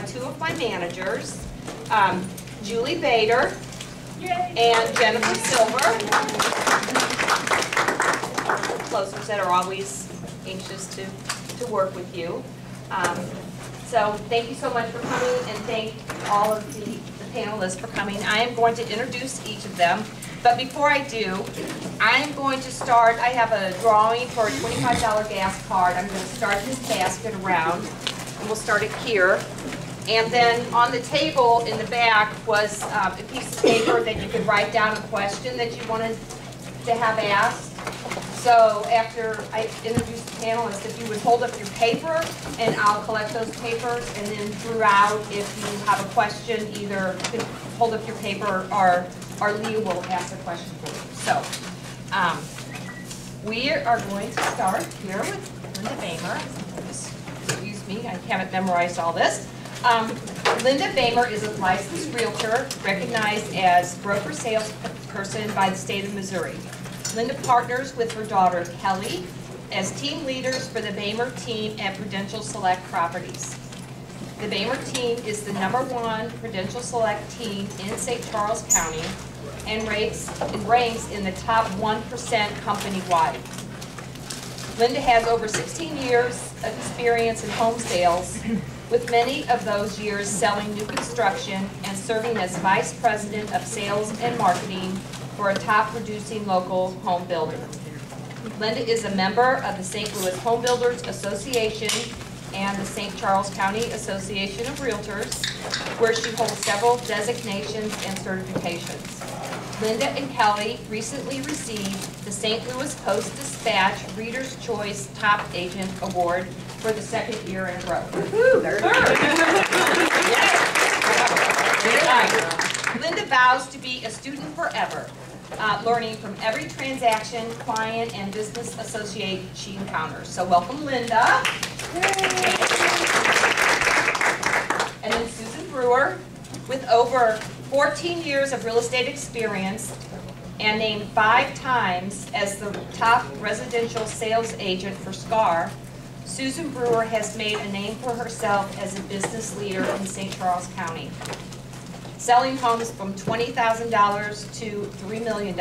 two of my managers, Julie Bader and Jennifer Silver. Closers that are always anxious to work with you. So thank you so much for coming, and thank all of the panelists for coming. I am going to introduce each of them, but before I do, I am going to start. I have a drawing for a $25 gas card. I'm going to start this basket around, and we'll start it here. And then on the table in the back was a piece of paper that you could write down a question that you wanted to have asked. So after I introduce the panelists, if you would hold up your paper, and I'll collect those papers, and then throughout, if you have a question, either you can hold up your paper, or Leah will ask a question for you. So we are going to start here with Linda Bamer. Excuse me, I haven't memorized all this. Linda Bamer is a licensed realtor, recognized as broker salesperson by the state of Missouri. Linda partners with her daughter Kelly as team leaders for the Bamer team at Prudential Select Properties. The Bamer team is the #1 Prudential Select team in St. Charles County and ranks in the top 1% company-wide. Linda has over 16 years of experience in home sales, with many of those years selling new construction and serving as Vice President of Sales and Marketing for a top-producing local home builder. Linda is a member of the St. Louis Home Builders Association and the St. Charles County Association of Realtors, where she holds several designations and certifications. Linda and Kelly recently received the St. Louis Post-Dispatch Reader's Choice Top Agent Award for the 2nd year in a row. Linda vows to be a student forever, learning from every transaction, client, and business associate she encounters. So welcome, Linda. And then Susan Brewer, with over 14 years of real estate experience and named 5 times as the top residential sales agent for SCCAR, Susan Brewer has made a name for herself as a business leader in St. Charles County. Selling homes from $20,000 to $3 million,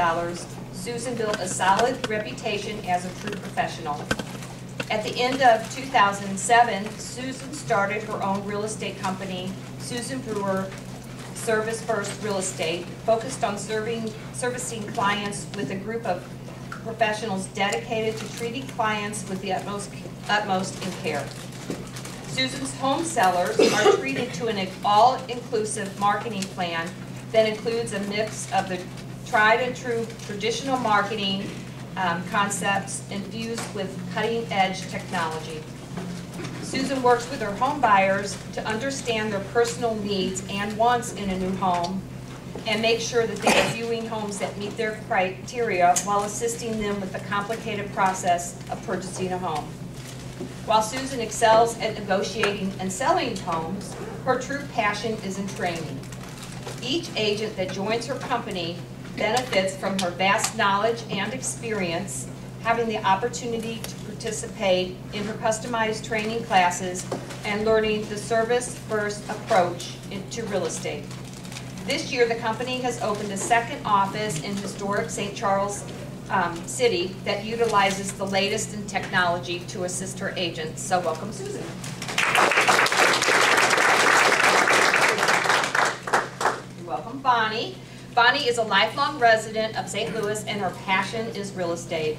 Susan built a solid reputation as a true professional. At the end of 2007, Susan started her own real estate company, Susan Brewer Service First Real Estate, focused on servicing clients with a group of professionals dedicated to treating clients with the utmost in care. Susan's home sellers are treated to an all-inclusive marketing plan that includes a mix of the tried and true traditional marketing concepts infused with cutting-edge technology. Susan works with her home buyers to understand their personal needs and wants in a new home and make sure that they are viewing homes that meet their criteria while assisting them with the complicated process of purchasing a home. While Susan excels at negotiating and selling homes, her true passion is in training. Each agent that joins her company benefits from her vast knowledge and experience, having the opportunity to participate in her customized training classes and learning the service-first approach to real estate. This year, the company has opened a 2nd office in historic St. Charles City that utilizes the latest in technology to assist her agents. So welcome, Susan. You're welcome, Bonnie. Bonnie is a lifelong resident of St. Louis, and her passion is real estate.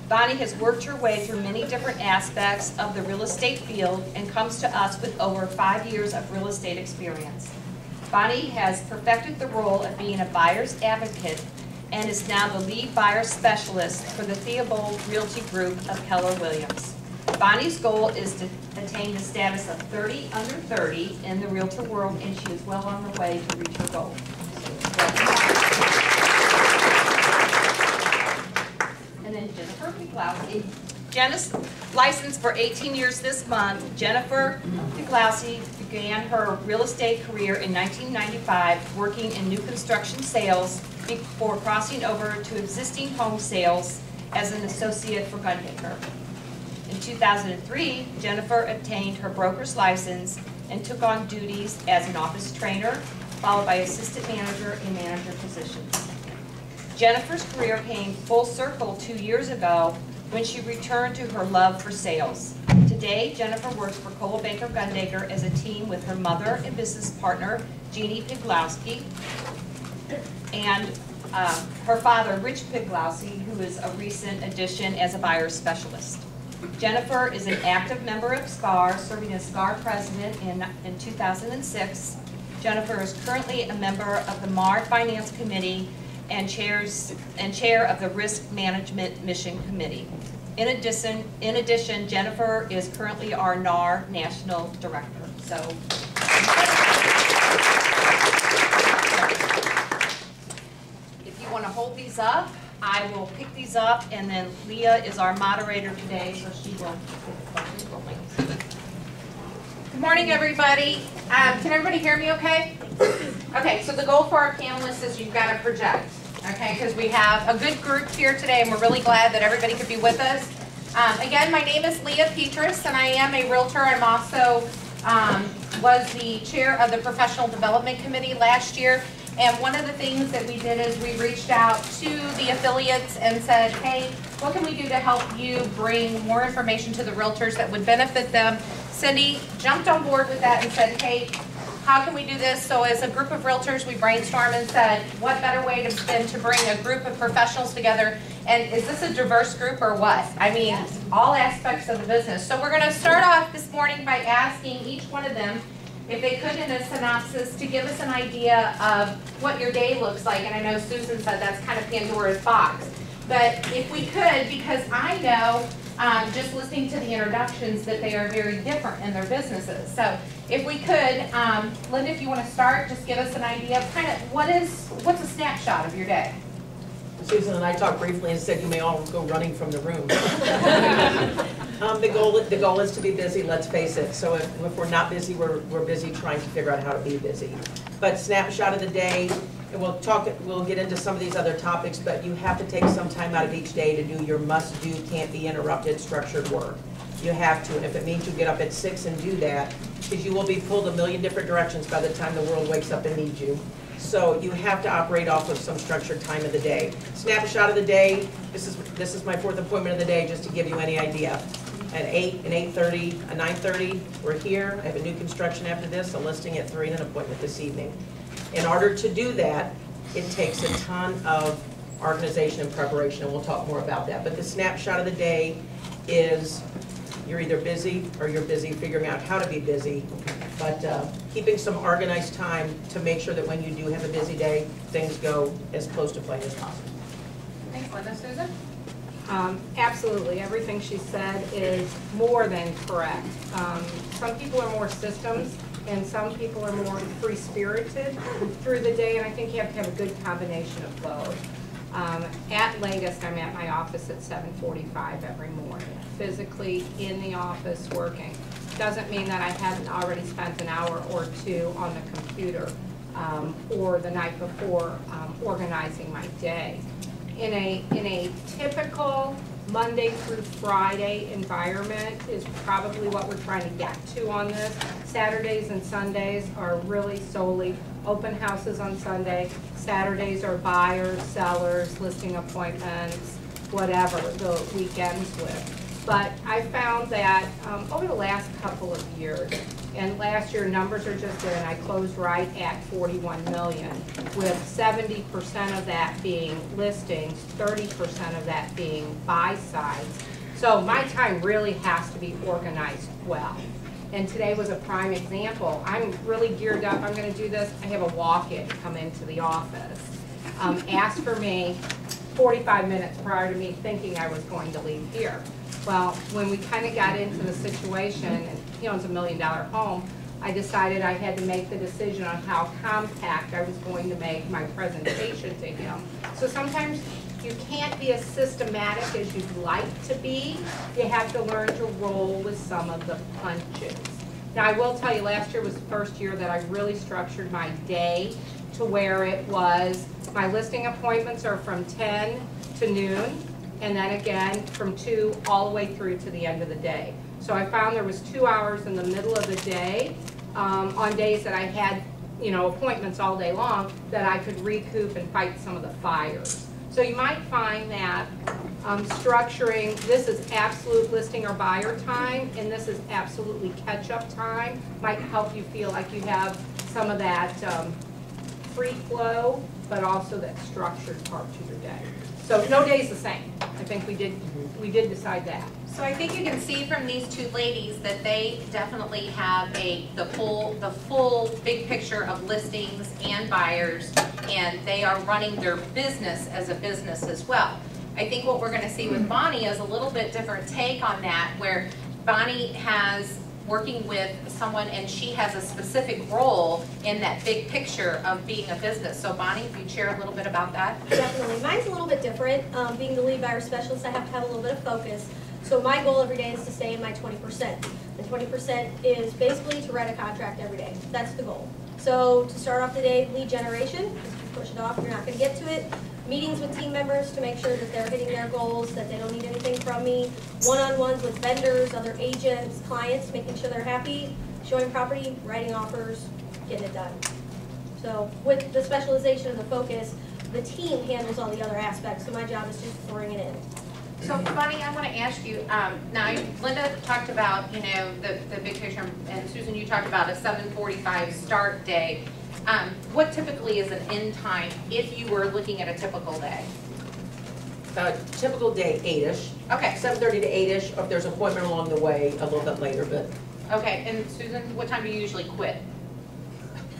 Bonnie has worked her way through many different aspects of the real estate field and comes to us with over 5 years of real estate experience. Bonnie has perfected the role of being a buyer's advocate and is now the lead buyer specialist for the Theobald Realty Group of Keller Williams. Bonnie's goal is to attain the status of 30 under 30 in the realtor world, and she is well on her way to reach her goal. And then Jennifer DeGlowsy. Jenna's licensed for 18 years this month. Jennifer DeGlowsy began her real estate career in 1995 working in new construction sales before crossing over to existing home sales as an associate for Gunmaker. In 2003, Jennifer obtained her broker's license and took on duties as an office trainer, followed by assistant manager and manager positions. Jennifer's career came full circle 2 years ago when she returned to her love for sales. Today, Jennifer works for Coldwell Banker Gundaker as a team with her mother and business partner, Jeannie Piglowski, and her father, Rich Piglowski, who is a recent addition as a buyer specialist. Jennifer is an active member of SCCAR, serving as SCCAR president in 2006. Jennifer is currently a member of the MAR Finance Committee and chair of the Risk Management Mission Committee. In addition, Jennifer is currently our NAR National Director. So, if you want to hold these up, I will pick these up, and then Leah is our moderator today, so she will get the rolling. Good morning, everybody. Can everybody hear me okay? Okay, so the goal for our panelists is you've got to project, okay, because we have a good group here today, and we're really glad that everybody could be with us. Again, my name is Leah Petrus, and I am a realtor. I'm also was the chair of the Professional Development Committee last year. And one of the things that we did is we reached out to the affiliates and said, hey, what can we do to help you bring more information to the realtors that would benefit them? Cindy jumped on board with that and said, hey, how can we do this? So as a group of realtors, we brainstormed and said, what better way than to bring a group of professionals together? And is this a diverse group or what? I mean, all aspects of the business. So we're going to start off this morning by asking each one of them, if they could, in a synopsis, to give us an idea of what your day looks like. And I know Susan said that's kind of Pandora's box. But if we could, because I know, just listening to the introductions, that they are very different in their businesses. So if we could, Linda, if you want to start, just give us an idea of kind of what's a snapshot of your day? Susan and I talked briefly and said you may all go running from the room. The goal is to be busy, let's face it. So if we're not busy, we're busy trying to figure out how to be busy. But snapshot of the day, and we'll get into some of these other topics, but you have to take some time out of each day to do your must-do, can't be interrupted, structured work. You have to, and if it means you get up at 6 and do that, because you will be pulled a million different directions by the time the world wakes up and needs you. So you have to operate off of some structured time of the day. Snapshot of the day, this is my 4th appointment of the day, just to give you any idea. At 8, and 8:30, and 9:30, we're here. I have a new construction after this, a listing at 3, and an appointment this evening. In order to do that, it takes a ton of organization and preparation, and we'll talk more about that. But the snapshot of the day is you're either busy or you're busy figuring out how to be busy, but keeping some organized time to make sure that when you do have a busy day, things go as close to plan as possible. Thanks, Linda. Susan? Absolutely. Everything she said is more than correct. Some people are more systems, and some people are more free-spirited through the day, and I think you have to have a good combination of both. At latest, I'm at my office at 7:45 every morning, physically in the office working. Doesn't mean that I haven't already spent an hour or two on the computer or the night before organizing my day. In a typical Monday through Friday environment is probably what we're trying to get to on this. Saturdays and Sundays are really solely open houses on Sunday. Saturdays are buyers, sellers, listing appointments, whatever the weekends with. But I found that over the last couple of years, and last year numbers are just in, I closed right at 41 million, with 70% of that being listings, 30% of that being buy sides. So my time really has to be organized well. And today was a prime example. I'm really geared up, I'm gonna do this. I have a walk-in come into the office. Asked for me 45 minutes prior to me thinking I was going to leave here. Well, when we kind of got into the situation, and he owns $1 million home, I decided I had to make the decision on how compact I was going to make my presentation to him. So sometimes you can't be as systematic as you'd like to be. You have to learn to roll with some of the punches. Now, I will tell you, last year was the first year that I really structured my day to where it was, my listing appointments are from 10 to noon, and then again from 2 all the way through to the end of the day. So I found there was 2 hours in the middle of the day on days that I had, you know, appointments all day long, that I could recoup and fight some of the fires. So you might find that structuring, this is absolute listing or buyer time, and this is absolutely catch-up time, might help you feel like you have some of that free flow, but also that structured part to your day. So no day's the same. I think we did decide that. So I think you can see from these two ladies that they definitely have the full big picture of listings and buyers, and they are running their business as a business as well. I think what we're going to see with Bonnie is a little bit different take on that, where Bonnie has working with someone and she has a specific role in that big picture of being a business. So Bonnie, if you'd share a little bit about that. Definitely. Mine's a little bit different. Being the lead buyer specialist, I have to have a little bit of focus. So my goal every day is to stay in my 20%. And 20% is basically to write a contract every day. That's the goal. So to start off the day, lead generation, just push it off, you're not going to get to it. Meetings with team members to make sure that they're hitting their goals, that they don't need anything from me. One-on-ones with vendors, other agents, clients, making sure they're happy. Showing property, writing offers, getting it done. So with the specialization and the focus, the team handles all the other aspects, so my job is just throwing it in. So Bonnie, I want to ask you, now Linda talked about, you know, the big picture, and Susan, you talked about a 7:45 start day. What typically is an end time if you were looking at a typical day? Typical day, 8-ish. Okay. 7:30 to 8-ish, or if there's an appointment along the way, a little bit later, but. Okay, and Susan, what time do you usually quit?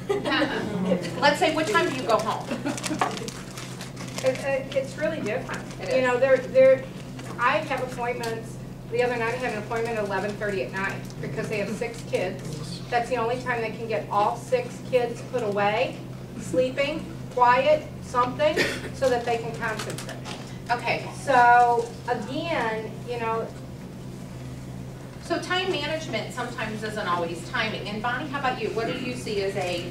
Let's say, what time do you go home? It's really different. It is. You know, I have appointments. The other night I had an appointment at 11:30 at night because they have 6 kids. That's the only time they can get all 6 kids put away, sleeping, quiet, something, so that they can concentrate. Okay. So again, you know. So time management sometimes isn't always timing. And Bonnie, how about you? What do you see as a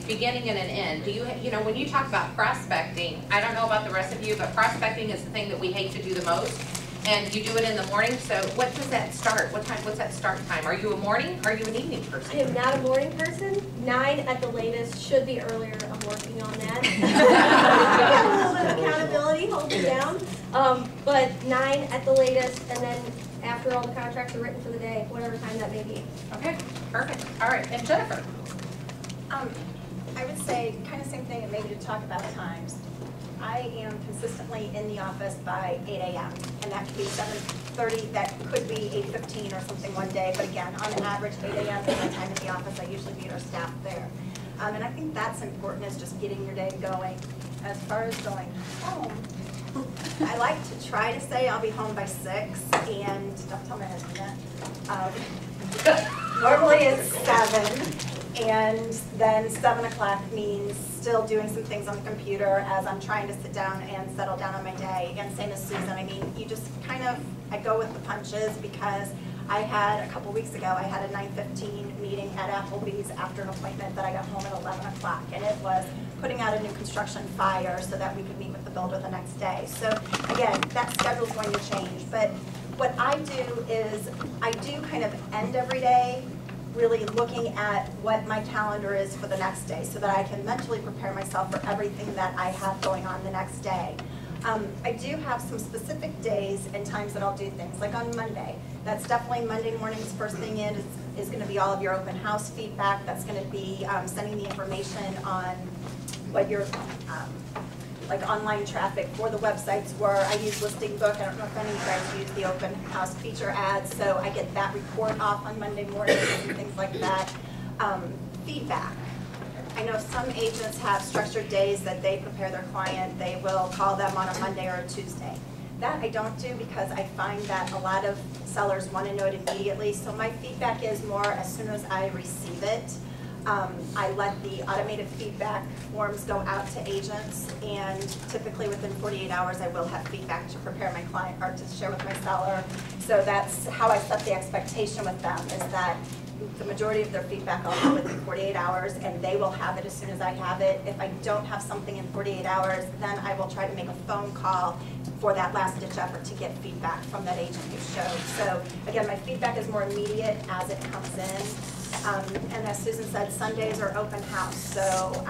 beginning and an end? Do you know, when you talk about prospecting, I don't know about the rest of you, but prospecting is the thing that we hate to do the most. And you do it in the morning, so what does that start? What's that start time? Are you a morning? Are you an evening person? I am not a morning person. 9 at the latest, should be earlier. I'm working on that. Got a little bit of accountability, hold it down. But 9 at the latest, and then after all the contracts are written for the day, whatever time that may be. Okay, perfect. All right, and Jennifer? I would say kind of same thing, and maybe to talk about times. I am consistently in the office by 8 a.m. and that could be 7:30, that could be 8:15 or something one day, but again, on average 8 a.m. is my time in the office. I usually meet our staff there. And I think that's important, is just getting your day going. As far as going home, I like to try to say I'll be home by 6, and don't tell my husband that. Normally it's 7. And then 7 o'clock means still doing some things on the computer as I'm trying to sit down and settle down on my day. And same as Susan, I mean, you just kind of, I go with the punches, because I had, a couple weeks ago, I had a 9:15 meeting at Applebee's after an appointment that I got home at 11 o'clock. And it was putting out a new construction fire so that we could meet with the builder the next day. So again, that schedule's going to change. But what I do is, I do kind of end every day really looking at what my calendar is for the next day, so that I can mentally prepare myself for everything that I have going on the next day. I do have some specific days and times that I'll do things, like on Monday. That's definitely Monday mornings. First thing in is going to be all of your open house feedback. That's going to be sending the information on what your like online traffic for the websites were. I use Listing Book. I don't know if any of you guys use the open house feature ads, so I get that report off on Monday mornings and things like that. Feedback. I know some agents have structured days that they prepare their client. They will call them on a Monday or a Tuesday. That I don't do, because I find that a lot of sellers want to know it immediately. So my feedback is more as soon as I receive it. I let the automated feedback forms go out to agents, and typically within 48 hours I will have feedback to prepare my client or to share with my seller. So that's how I set the expectation with them, is that the majority of their feedback I'll have within 48 hours, and they will have it as soon as I have it. If I don't have something in 48 hours, then I will try to make a phone call for that last ditch effort to get feedback from that agent who showed. So again, my feedback is more immediate as it comes in. And as Susan said, Sundays are open house, so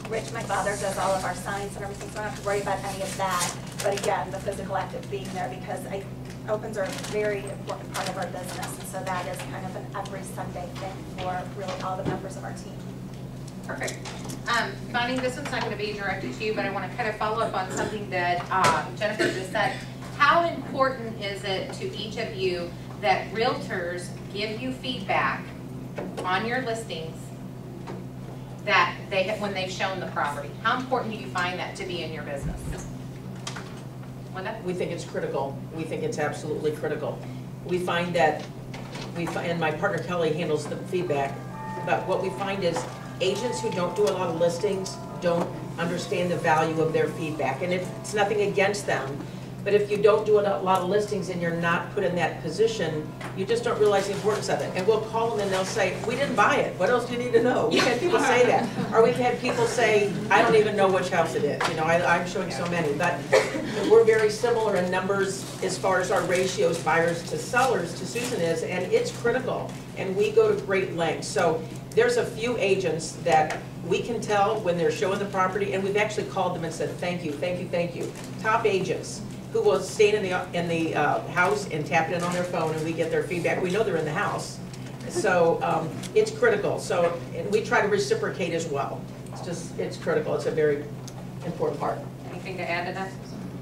Rich, my father, does all of our signs and everything, so I don't have to worry about any of that. But again, the physical act of being there, because opens are a very important part of our business, and so that is kind of an every Sunday thing for really all the members of our team. Perfect. Bonnie, this one's not going to be directed to you, but I want to kind of follow up on something that Jennifer just said. How important is it to each of you that realtors give you feedback on your listings that they have, when they've shown the property? How important do you find that to be in your business? Linda? We think it's critical. We think it's absolutely critical. We find that, and my partner Kelly handles the feedback, but what we find is agents who don't do a lot of listings don't understand the value of their feedback. And it's nothing against them, but if you don't do a lot of listings and you're not put in that position, you just don't realize the importance of it. And we'll call them and they'll say, we didn't buy it. What else do you need to know? We've had people say that. Or we've had people say, I don't even know which house it is. You know, I'm showing so many. But we're very similar in numbers as far as our ratios, buyers to sellers, to Susan is, and it's critical. And we go to great lengths. So there's a few agents that we can tell when they're showing the property, and we've actually called them and said, thank you, thank you, thank you. Top agents who will stay in the house and tap it in on their phone, and we get their feedback. We know they're in the house. So it's critical. So and we try to reciprocate as well. It's critical. It's a very important part. Anything to add to that?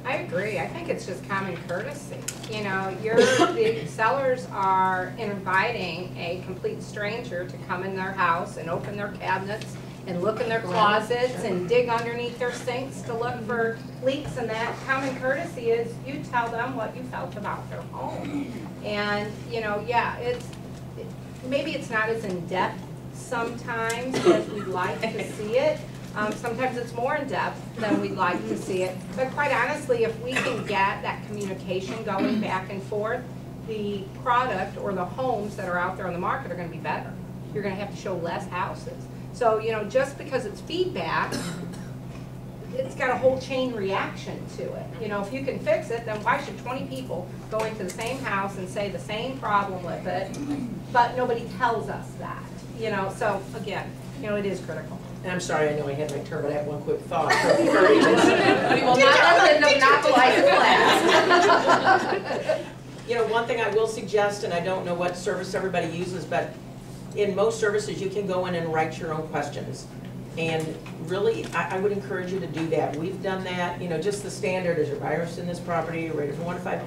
I agree. I think it's just common courtesy. You know, the sellers are inviting a complete stranger to come in their house and open their cabinets and look in their closets and dig underneath their sinks to look for leaks, and that common courtesy is you tell them what you felt about their home. And, you know, yeah, maybe it's not as in-depth sometimes as we'd like to see it. Sometimes it's more in-depth than we'd like to see it. But quite honestly, if we can get that communication going back and forth, the product or the homes that are out there on the market are going to be better. You're going to have to show less houses. So, you know, just because it's feedback, it's got a whole chain reaction to it. You know, if you can fix it, then why should 20 people go into the same house and say the same problem with it, but nobody tells us that? You know, so again, you know, it is critical. And I'm sorry, I know I had my turn, but I have one quick thought. We will not let them monopolize the class. You know, one thing I will suggest, and I don't know what service everybody uses, but in most services, you can go in and write your own questions. And really, I would encourage you to do that. We've done that, you know, just the standard, is your buyers in this property, rated from 1 to 5.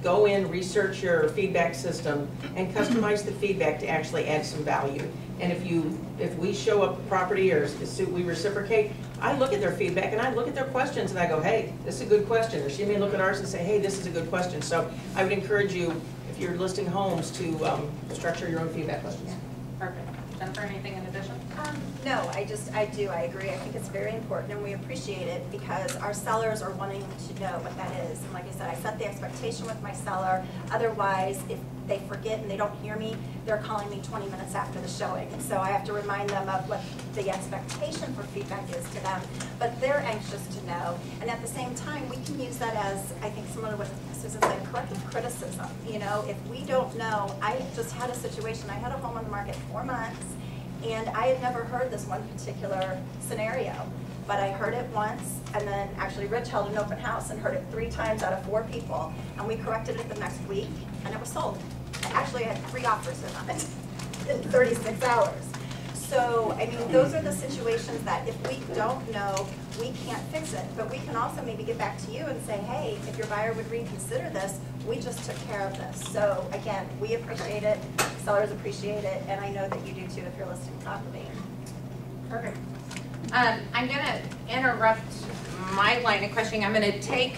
Go in, research your feedback system, and customize the feedback to actually add some value. And if we show up a property or we reciprocate, I look at their feedback and I look at their questions and I go, hey, this is a good question. Or she may look at ours and say, hey, this is a good question. So I would encourage you, if you're listing homes, to structure your own feedback questions. Perfect. Jennifer, anything in addition? No, I agree. I think it's very important, and we appreciate it because our sellers are wanting to know what that is. And like I said, I set the expectation with my seller. Otherwise, if they forget and they don't hear me, they're calling me 20 minutes after the showing. And so I have to remind them of what the expectation for feedback is to them. But they're anxious to know. And at the same time, we can use that as, I think, similar to what Susan said, corrective criticism. You know, if we don't know, I just had a situation. I had a home on the market 4 months. And I had never heard this one particular scenario, but I heard it once, and then actually Rich held an open house and heard it 3 times out of 4 people, and we corrected it the next week, and it was sold. Actually, I had 3 offers in on it in 36 hours. So, I mean, those are the situations that if we don't know, we can't fix it. But we can also maybe get back to you and say, hey, if your buyer would reconsider this, we just took care of this. So, again, we appreciate it, sellers appreciate it, and I know that you do too if you're listing property. Perfect. I'm going to interrupt my line of questioning. I'm going to take,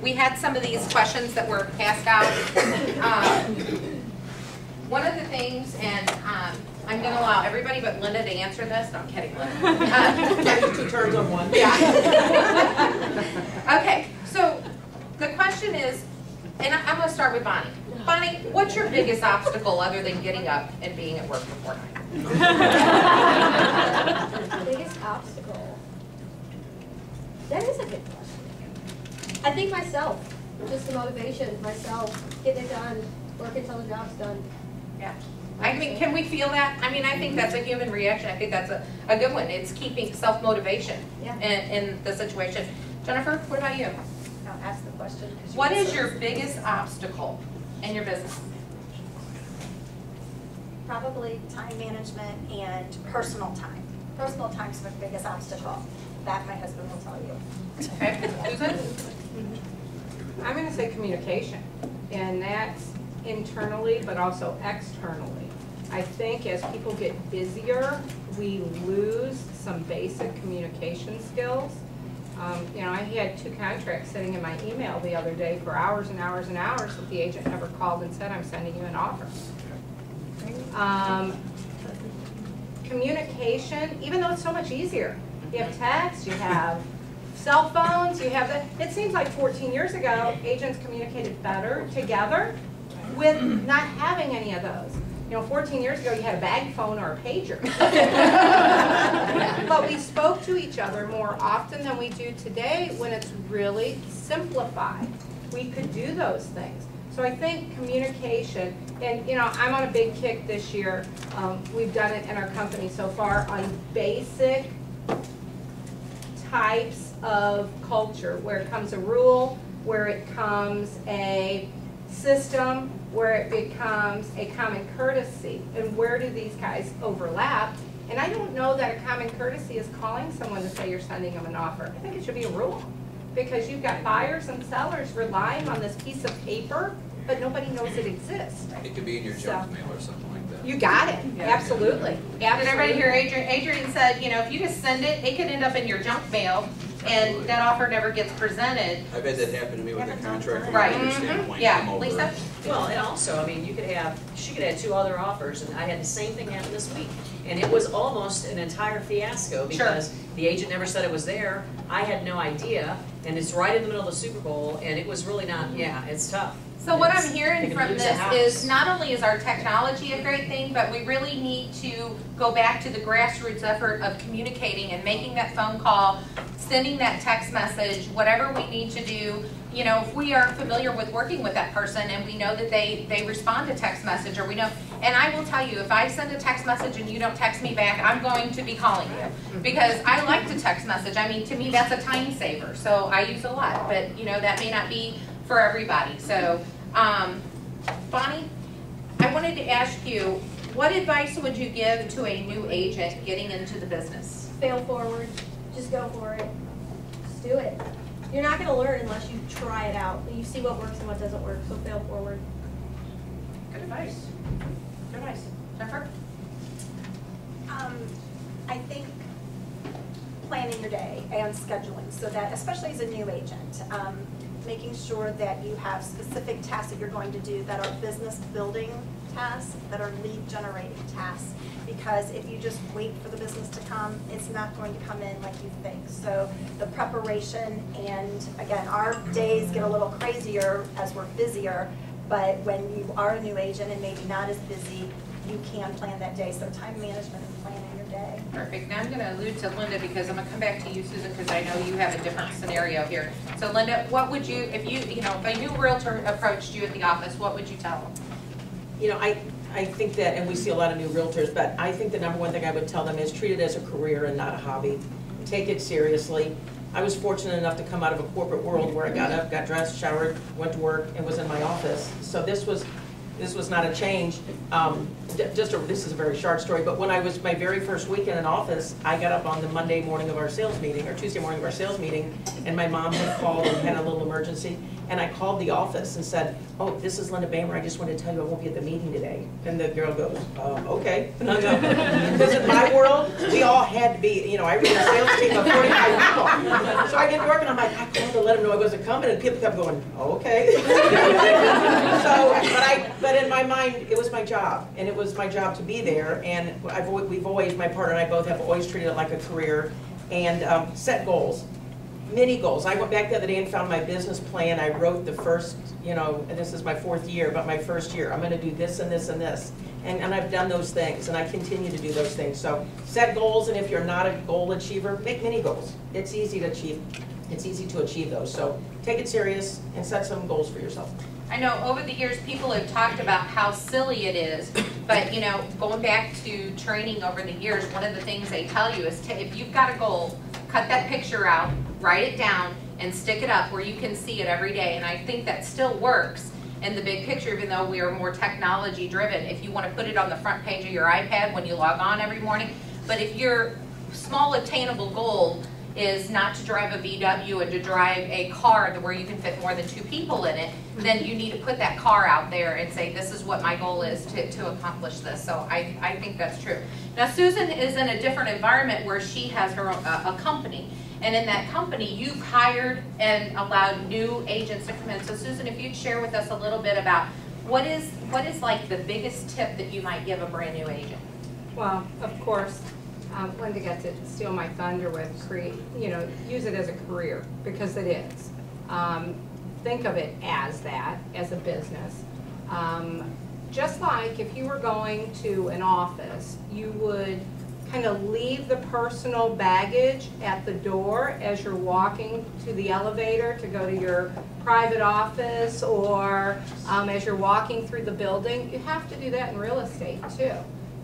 we had some of these questions that were passed out. One of the things, and I'm going to allow everybody but Linda to answer this. No, I'm kidding, Linda. 2 turns on 1. Yeah. Okay, so the question is, and I'm going to start with Bonnie. Bonnie, what's your biggest obstacle other than getting up and being at work before 9? Biggest obstacle? That is a good question. I think myself, just the motivation, myself, getting it done, working until the job's done. Yeah. I mean, can we feel that? I mean, I think that's a human reaction. I think that's a good one. It's keeping self-motivation in the situation. Jennifer, what about you? Now ask the question. 'Cause you What is answered. your biggest obstacle in your business? Probably time management and personal time. Personal time's my biggest obstacle. That my husband will tell you. Okay, Susan? I'm gonna say communication, and that's internally, but also externally. I think as people get busier, we lose some basic communication skills. You know, I had 2 contracts sitting in my email the other day for hours and hours and hours that the agent never called and said, I'm sending you an offer. Communication, even though it's so much easier. You have text, you have cell phones, you have the, it seems like 14 years ago, agents communicated better together with not having any of those. You know, 14 years ago, you had a bag phone or a pager. But we spoke to each other more often than we do today when it's really simplified. We could do those things. So I think communication, and you know, I'm on a big kick this year. We've done it in our company so far on basic types of culture, where it comes a rule, where it comes a system, where it becomes a common courtesy, and where do these guys overlap? And I don't know that a common courtesy is calling someone to say you're sending them an offer. I think it should be a rule, because you've got buyers and sellers relying on this piece of paper, but nobody knows it exists. It could be in your junk mail or something like that. You got it, absolutely. Did everybody hear Adrian? Adrian said, you know, if you just send it, it could end up in your junk mail, and that offer never gets presented. I've had that happen to me with a contract from a Right. vendor standpoint. Yeah, come over. Lisa? Well, and also, I mean, she could have 2 other offers, and I had the same thing happen this week. And it was almost an entire fiasco because the agent never said it was there. I had no idea, and it's right in the middle of the Super Bowl, and it was really not, it's tough. So what I'm You hearing can from lose a this house. is not only is our technology a great thing, but we really need to go back to the grassroots effort of communicating and making that phone call, sending that text message, whatever we need to do. You know, if we are familiar with working with that person and we know that they respond to text message, or we know, and I will tell you, if I send a text message and you don't text me back, I'm going to be calling you, because I like to text message. I mean, to me, that's a time saver, so I use a lot, but you know, that may not be for everybody. So, Bonnie, I wanted to ask you, what advice would you give to a new agent getting into the business? Fail forward, just go for it, just do it. You're not gonna learn unless you try it out, you see what works and what doesn't work, so fail forward. Good advice. Good advice. Jennifer? I think planning your day and scheduling, so that, especially as a new agent, making sure that you have specific tasks that you're going to do that are business building tasks, that are lead generating tasks. Because if you just wait for the business to come, it's not going to come in like you think. So the preparation, and again, our days get a little crazier as we're busier, but when you are a new agent and maybe not as busy, you can plan that day. So time management and planning your day. Perfect. Now I'm going to allude to Linda, because I'm going to come back to you, Susan, because I know you have a different scenario here. So Linda, what would you, if you know, if a new realtor approached you at the office, what would you tell them? You know, I think that, and we see a lot of new realtors, but I think the number one thing I would tell them is treat it as a career and not a hobby. Take it seriously. I was fortunate enough to come out of a corporate world where I got up, got dressed, showered, went to work, and was in my office. So this was not a change. This is a very short story, but when I was my very first week in an office, I got up on the Monday morning of our sales meeting, or Tuesday morning of our sales meeting, and my mom had called and had a little emergency, and I called the office and said, oh, this is Linda Bamer, I just wanted to tell you I won't be at the meeting today. And the girl goes, okay. And I go, because in my world, we all had to be, you know, I ran a sales team of 45 people. So I get to work and I'm like, I called to let them know I wasn't coming, and people kept going, okay. But in my mind, it was my job, and it was my job to be there, and we've always, my partner and I both have always treated it like a career, and set goals. Mini goals. I went back the other day and found my business plan. I wrote the first, you know, and this is my 4th year, but my first year, I'm going to do this and this and this. And I've done those things, and I continue to do those things. So set goals, and if you're not a goal achiever, make mini goals. It's easy to achieve. It's easy to achieve those. So take it serious and set some goals for yourself. I know over the years, people have talked about how silly it is, but you know, going back to training over the years, one of the things they tell you is if you've got a goal, cut that picture out, write it down, and stick it up where you can see it every day. And I think that still works in the big picture, even though we are more technology driven. If you want to put it on the front page of your iPad when you log on every morning, but if your small attainable goal is not to drive a VW and to drive a car where you can fit more than 2 people in it, then you need to put that car out there and say, this is what my goal is to accomplish this. So I think that's true. Now Susan is in a different environment where she has her a company. And in that company, you've hired and allowed new agents to come in. So Susan, if you'd share with us a little bit about what is like the biggest tip that you might give a brand new agent? Well, of course, Linda got to steal my thunder with use it as a career, because it is. Think of it as that, as a business. Just like if you were going to an office, you would kind of leave the personal baggage at the door as you're walking to the elevator to go to your private office, or as you're walking through the building. You have to do that in real estate too.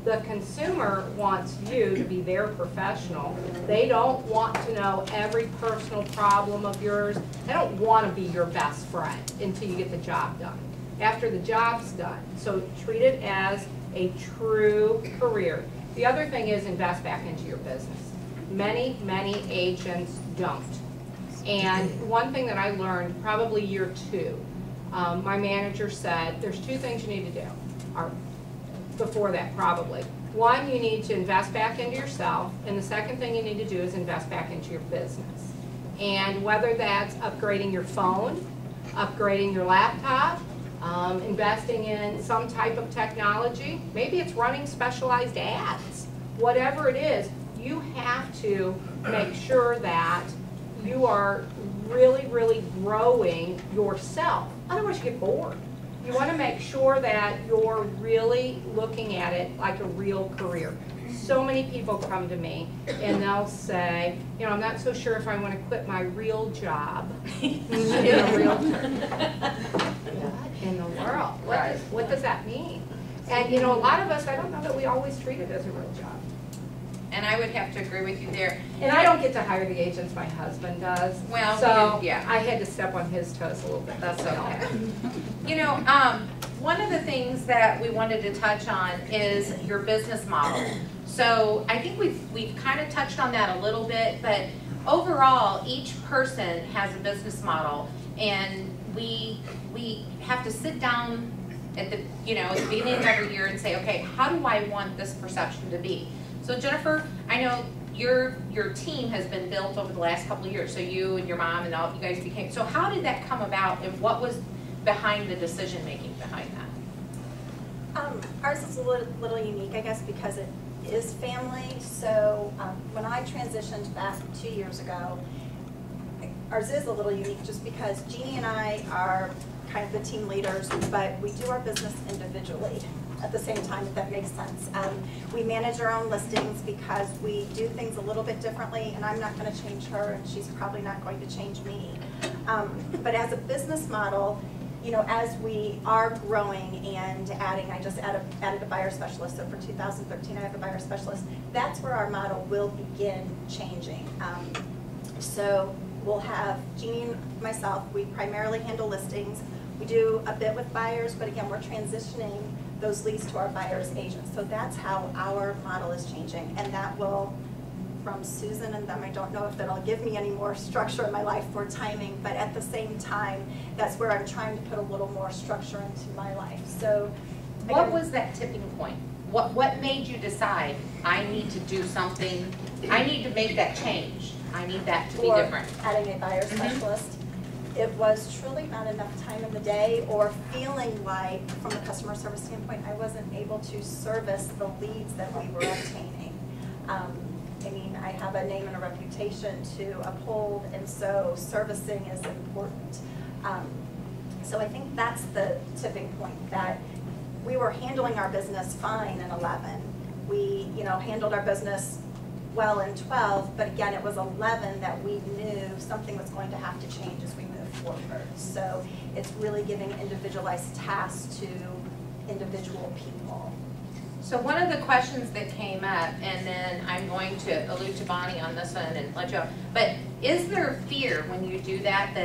The consumer wants you to be their professional. They don't want to know every personal problem of yours. They don't want to be your best friend until you get the job done. After the job's done. So treat it as a true career. The other thing is invest back into your business. Many, many agents don't. And one thing that I learned probably year 2, my manager said, there's 2 things you need to do. Or before that probably. One, you need to invest back into yourself, and the second thing you need to do is invest back into your business. And whether that's upgrading your phone, upgrading your laptop, investing in some type of technology, maybe it's running specialized ads. Whatever it is, you have to make sure that you are really, really growing yourself. Otherwise you get bored. You want to make sure that you're really looking at it like a real career. So many people come to me and they'll say, I'm not so sure if I want to quit my real job in a realtor. What in the world? What does that mean? And a lot of us, I don't know that we always treat it as a real job. And I would have to agree with you there. And I don't get to hire the agents, my husband does. Well, so yeah. I had to step on his toes a little bit. That's okay. One of the things that we wanted to touch on is your business model. So I think we've kind of touched on that a little bit, but overall, each person has a business model, and we have to sit down at the beginning of every year and say, okay, how do I want this perception to be? So Jennifer, I know your team has been built over the last couple of years. So you and your mom and all you guys became. So how did that come about, and what was behind the decision making behind that? Ours is a little unique, I guess, because it is family. So when I transitioned back 2 years ago, ours is a little unique just because Jeannie and I are kind of the team leaders, but we do our business individually at the same time, if that makes sense. We manage our own listings because we do things a little bit differently, and I'm not going to change her, and she's probably not going to change me. But as a business model, as we are growing and adding, I just added a buyer specialist, so for 2013 I have a buyer specialist. That's where our model will begin changing. So we'll have Jeannie and myself, we primarily handle listings. We do a bit with buyers, but again, we're transitioning those leads to our buyer's agents. So that's how our model is changing, and that will, from Susan and them, I don't know if that'll give me any more structure in my life for timing, but at the same time, that's where I'm trying to put a little more structure into my life. So what was that tipping point? What made you decide, I need to do something, I need to make that change, I need that to be different? Adding a buyer specialist. It was truly not enough time in the day, or feeling like, from the customer service standpoint, I wasn't able to service the leads that we were obtaining. I mean, I have a name and a reputation to uphold, and so servicing is important. So I think that's the tipping point, that we were handling our business fine in 11. We, handled our business well in 12, but again, it was 11 that we knew something was going to have to change as we move forward. So it's really giving individualized tasks to individual people. So one of the questions that came up, and then I'm going to allude to Bonnie on this one and let you know, but is there fear when you do that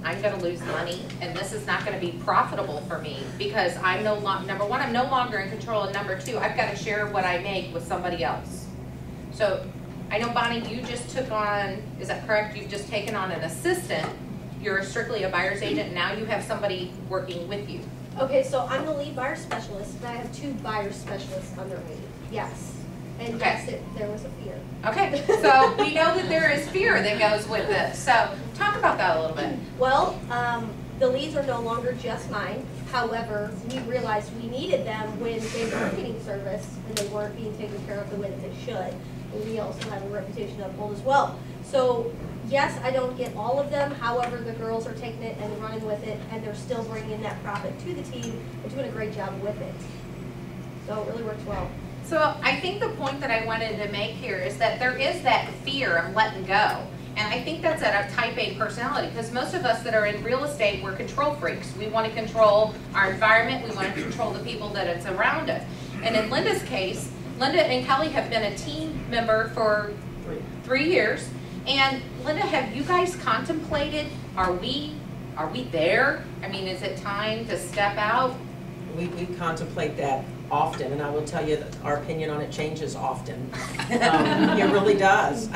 I'm going to lose money and this is not going to be profitable for me because I'm no longer, number one, I'm no longer in control, and number two, I've got to share what I make with somebody else. So I know, Bonnie, you just took on, is that correct? You've just taken on an assistant. You're strictly a buyer's agent. Now you have somebody working with you. Okay, so I'm the lead buyer specialist, and I have 2 buyer specialists under me. Yes. And Okay. yes, there was a fear. Okay, so we know that there is fear that goes with this. So talk about that a little bit. Well, the leads are no longer just mine. However, we realized we needed them when they weren't getting service and they weren't being taken care of the way that they should. And we also have a reputation to uphold as well. So yes, I don't get all of them. However, the girls are taking it and running with it, and they're still bringing in that profit to the team and doing a great job with it. So it really works well. So I think the point that I wanted to make here is that there is that fear of letting go. And I think that's a type A personality, because most of us that are in real estate, we're control freaks. We want to control our environment. We want to control the people that it's around us. And in Linda's case, Linda and Kelly have been a team member for 3 years. And Linda, have you guys contemplated, are we there? I mean, is it time to step out? We contemplate that often, and I will tell you that our opinion on it changes often. It really does.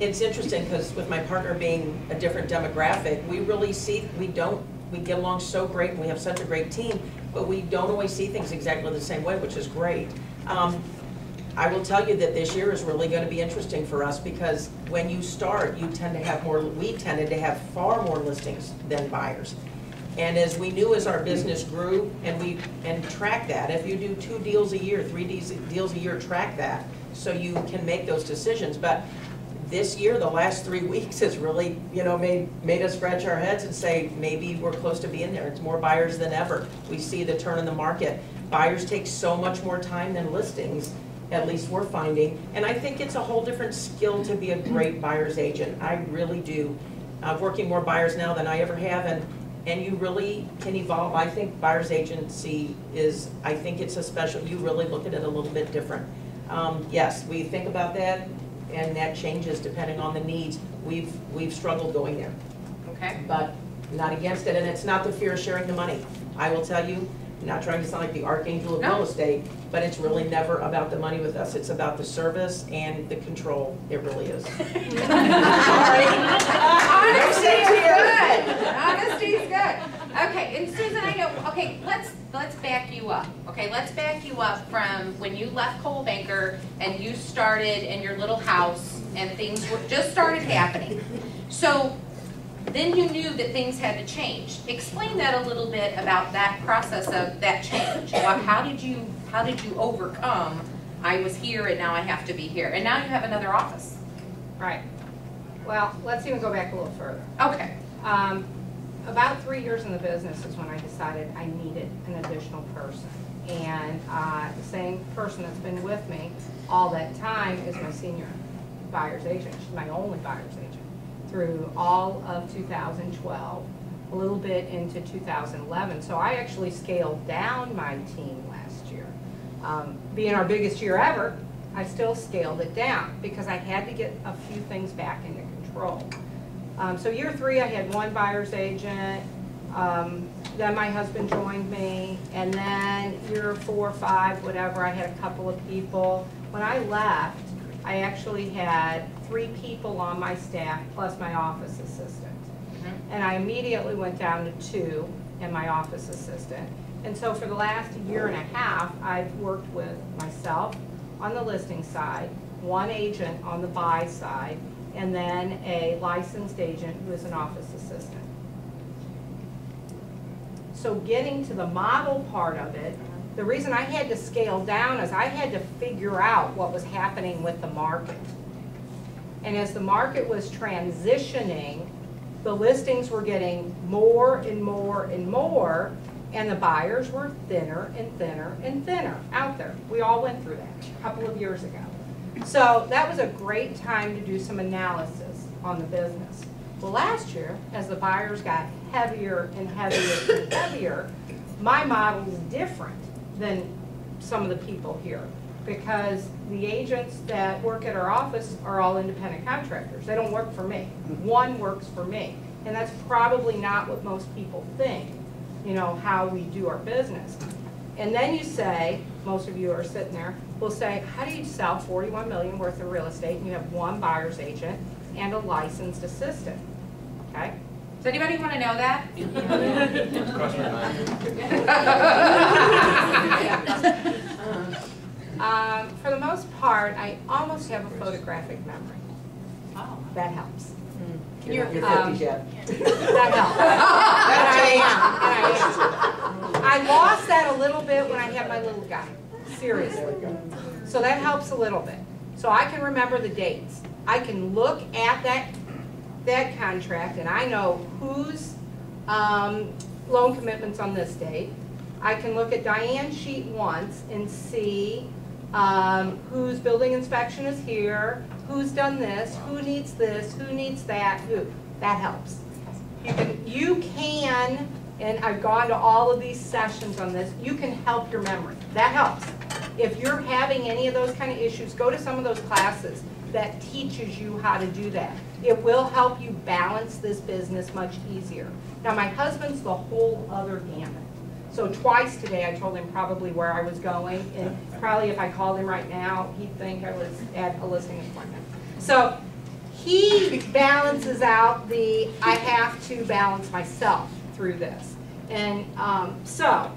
It's interesting because with my partner being a different demographic, we really see, we get along so great and we have such a great team, but we don't always see things exactly the same way, which is great. I will tell you that this year is really going to be interesting for us because when you start, you tend to have more, we tended to have far more listings than buyers. And as we knew as our business grew, and track that, if you do 2 deals a year, 3 deals a year, track that so you can make those decisions. But this year, the last 3 weeks has really, made us scratch our heads and say, maybe we're close to being there. It's more buyers than ever. We see the turn in the market. Buyers take so much more time than listings, at least we're finding. And I think it's a whole different skill to be a great buyer's agent. I really do. I'm working more buyers now than I ever have, and you really can evolve. I think buyer's agency is, I think it's a special, you really look at it a little bit different. Yes, we think about that, and that changes depending on the needs. We've struggled going there. Okay. But not against it, and it's not the fear of sharing the money. I will tell you, I'm not trying to sound like the archangel of real estate, but it's really never about the money with us. It's about the service and the control. It really is. Honesty is good. Honesty is good. Okay, and Susan, I know, okay, let's back you up. Okay, let's back you up from when you left Cole Banker and you started in your little house and things just started happening. So then you knew that things had to change. Explain that a little bit about that process of that change. Well, how did you overcome, I was here and now I have to be here, and now you have another office? Right. Well, let's even go back a little further. Okay. About 3 years in the business is when I decided I needed an additional person. And the same person that's been with me all that time is my senior buyer's agent. She's my only buyer's agent through all of 2012, a little bit into 2011. So I actually scaled down my team last year. Being our biggest year ever, I still scaled it down because I had to get a few things back into control. So year 3, I had 1 buyer's agent. Then my husband joined me, and then year 4, 5, whatever, I had a couple of people. When I left, I actually had 3 people on my staff plus my office assistant. And I immediately went down to 2 and my office assistant. And so for the last year and a half, I've worked with myself on the listing side, 1 agent on the buy side, and then a licensed agent who is an office assistant. So getting to the model part of it, the reason I had to scale down is I had to figure out what was happening with the market. And as the market was transitioning, the listings were getting more and more and more, and the buyers were thinner and thinner and thinner out there. We all went through that a couple of years ago. So that was a great time to do some analysis on the business. Well, last year, as the buyers got heavier and heavier and heavier, my model is different than some of the people here, because the agents that work at our office are all independent contractors. They don't work for me. One works for me. And that's probably not what most people think, you know, how we do our business. And then you say, most of you are sitting there, will say, how do you sell $41 million worth of real estate and you have one buyer's agent and a licensed assistant? Okay? Does anybody want to know that? For the most part, I almost have a photographic memory. Oh. That helps. You're not your 50s yet. That helps. And I lost that a little bit when I had my little guy. Seriously. So that helps a little bit. So I can remember the dates. I can look at that contract and I know whose loan commitment's on this date. I can look at Diane's sheet once and see whose building inspection is here, who's done this, who needs that, who. That helps. You can, and I've gone to all of these sessions on this, you can help your memory. That helps. If you're having any of those kind of issues, go to some of those classes that teaches you how to do that. It will help you balance this business much easier. Now my husband's the whole other gamut. So twice today I told him probably where I was going, and probably if I called him right now, he'd think I was at a listing appointment. So he balances out the, I have to balance myself through this. And so,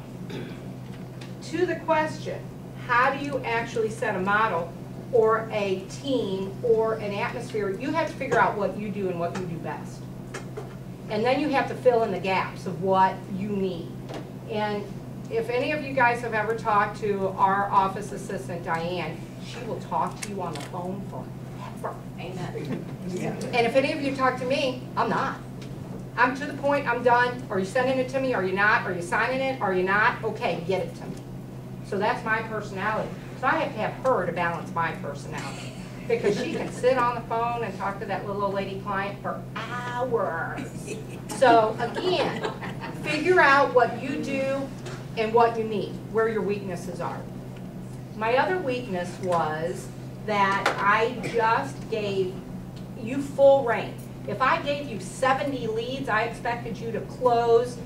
to the question, how do you actually set a model or a team or an atmosphere? You have to figure out what you do and what you do best. And then you have to fill in the gaps of what you need. And if any of you guys have ever talked to our office assistant, Diane, she will talk to you on the phone forever. Amen. And if any of you talk to me, I'm not. I'm to the point, I'm done. Are you sending it to me? Are you not? Are you signing it? Are you not? Okay, get it to me. So that's my personality. So I have to have her to balance my personality, because she can sit on the phone and talk to that little old lady client for hours. So again, figure out what you do and what you need, where your weaknesses are. My other weakness was that I just gave you full reign. If I gave you 70 leads, I expected you to close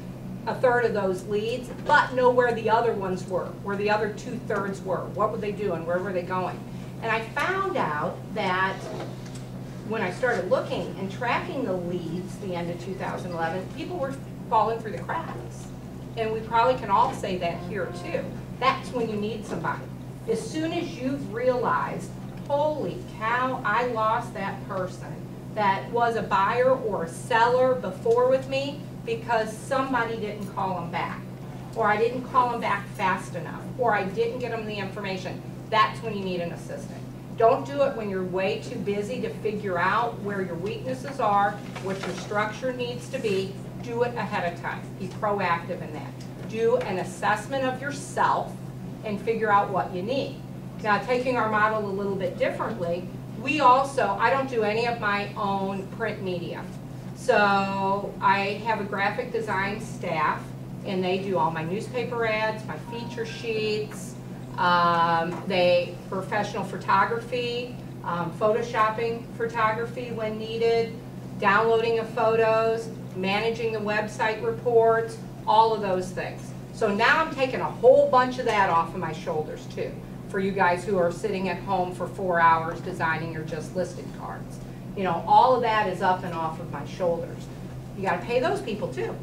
a third of those leads, but know where the other ones were, where the other 2/3 were. What were they doing? Where were they going? And I found out that when I started looking and tracking the leads the end of 2011, people were falling through the cracks. And we probably can all say that here too. That's when you need somebody. As soon as you've realized, holy cow, I lost that person that was a buyer or a seller before with me because somebody didn't call them back, or I didn't call them back fast enough, or I didn't get them the information. That's when you need an assistant. Don't do it when you're way too busy to figure out where your weaknesses are, what your structure needs to be. Do it ahead of time. Be proactive in that. Do an assessment of yourself and figure out what you need. Now, taking our model a little bit differently, we also, I don't do any of my own print media. So I have a graphic design staff, and they do all my newspaper ads, my feature sheets, professional photography, photoshopping photography when needed, downloading of photos, managing the website reports, all of those things. So now I'm taking a whole bunch of that off of my shoulders too, for you guys who are sitting at home for 4 hours designing your just listed cards. You know, all of that is up and off of my shoulders. You got to pay those people too.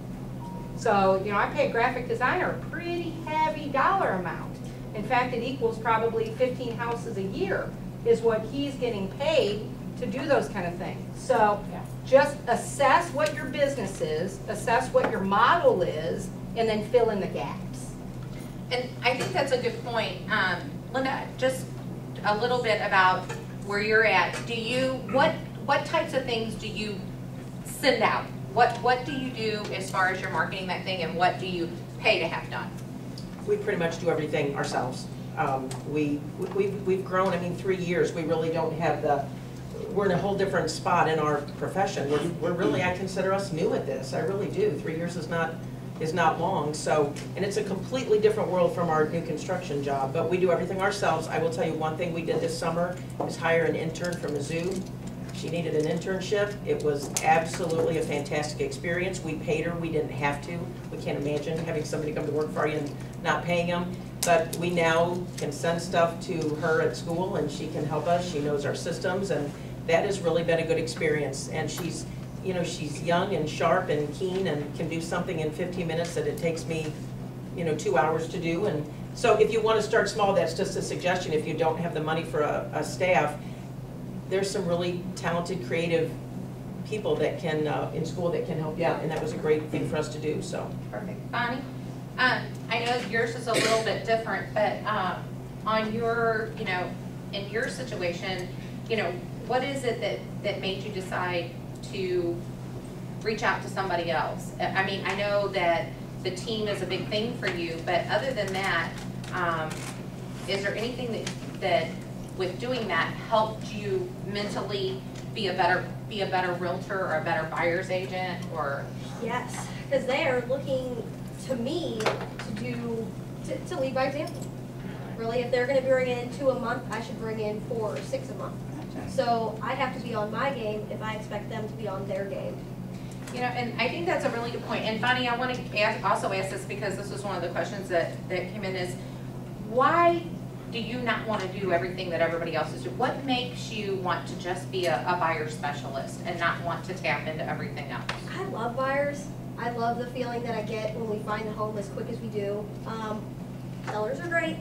So, you know, I pay a graphic designer a pretty heavy dollar amount. In fact, it equals probably 15 houses a year is what he's getting paid to do those kind of things. So just assess what your business is, assess what your model is, and then fill in the gaps. And I think that's a good point. Linda, just a little bit about where you're at. Do you, what types of things do you send out? What do you do as far as your marketing that thing, and what do you pay to have done? We pretty much do everything ourselves. We've grown, I mean, 3 years, we really don't have we're in a whole different spot in our profession. We're really, I consider us new at this, I really do. 3 years is not long, so, and it's a completely different world from our new construction job, but we do everything ourselves. I will tell you one thing we did this summer is hire an intern from a zoo. She needed an internship. It was absolutely a fantastic experience. We paid her, we didn't have to. We can't imagine having somebody come to work for you and not paying them. But we now can send stuff to her at school and she can help us. She knows our systems, and that has really been a good experience. And she's, you know, she's young and sharp and keen and can do something in 15 minutes that it takes me, you know, 2 hours to do. And so if you want to start small, that's just a suggestion. If you don't have the money for a staff, there's some really talented, creative people that can, in school that can help you out, and that was a great thing for us to do, so. Perfect. Bonnie? I know yours is a little bit different, but on your, you know, in your situation, you know, what is it that made you decide to reach out to somebody else? I mean, I know that the team is a big thing for you, but other than that, is there anything that with doing that helped you mentally be a better realtor or a better buyer's agent, or? Yes, because they are looking to me to lead by example. Really, if they're going to bring in 2 a month, I should bring in 4 or 6 a month. So I have to be on my game if I expect them to be on their game. You know, and I think that's a really good point. And Bonnie, I want to also ask this because this was one of the questions that came in is, why do you not want to do everything that everybody else is doing? What makes you want to just be a buyer specialist and not want to tap into everything else? I love buyers. I love the feeling that I get when we find the home as quick as we do. Sellers are great,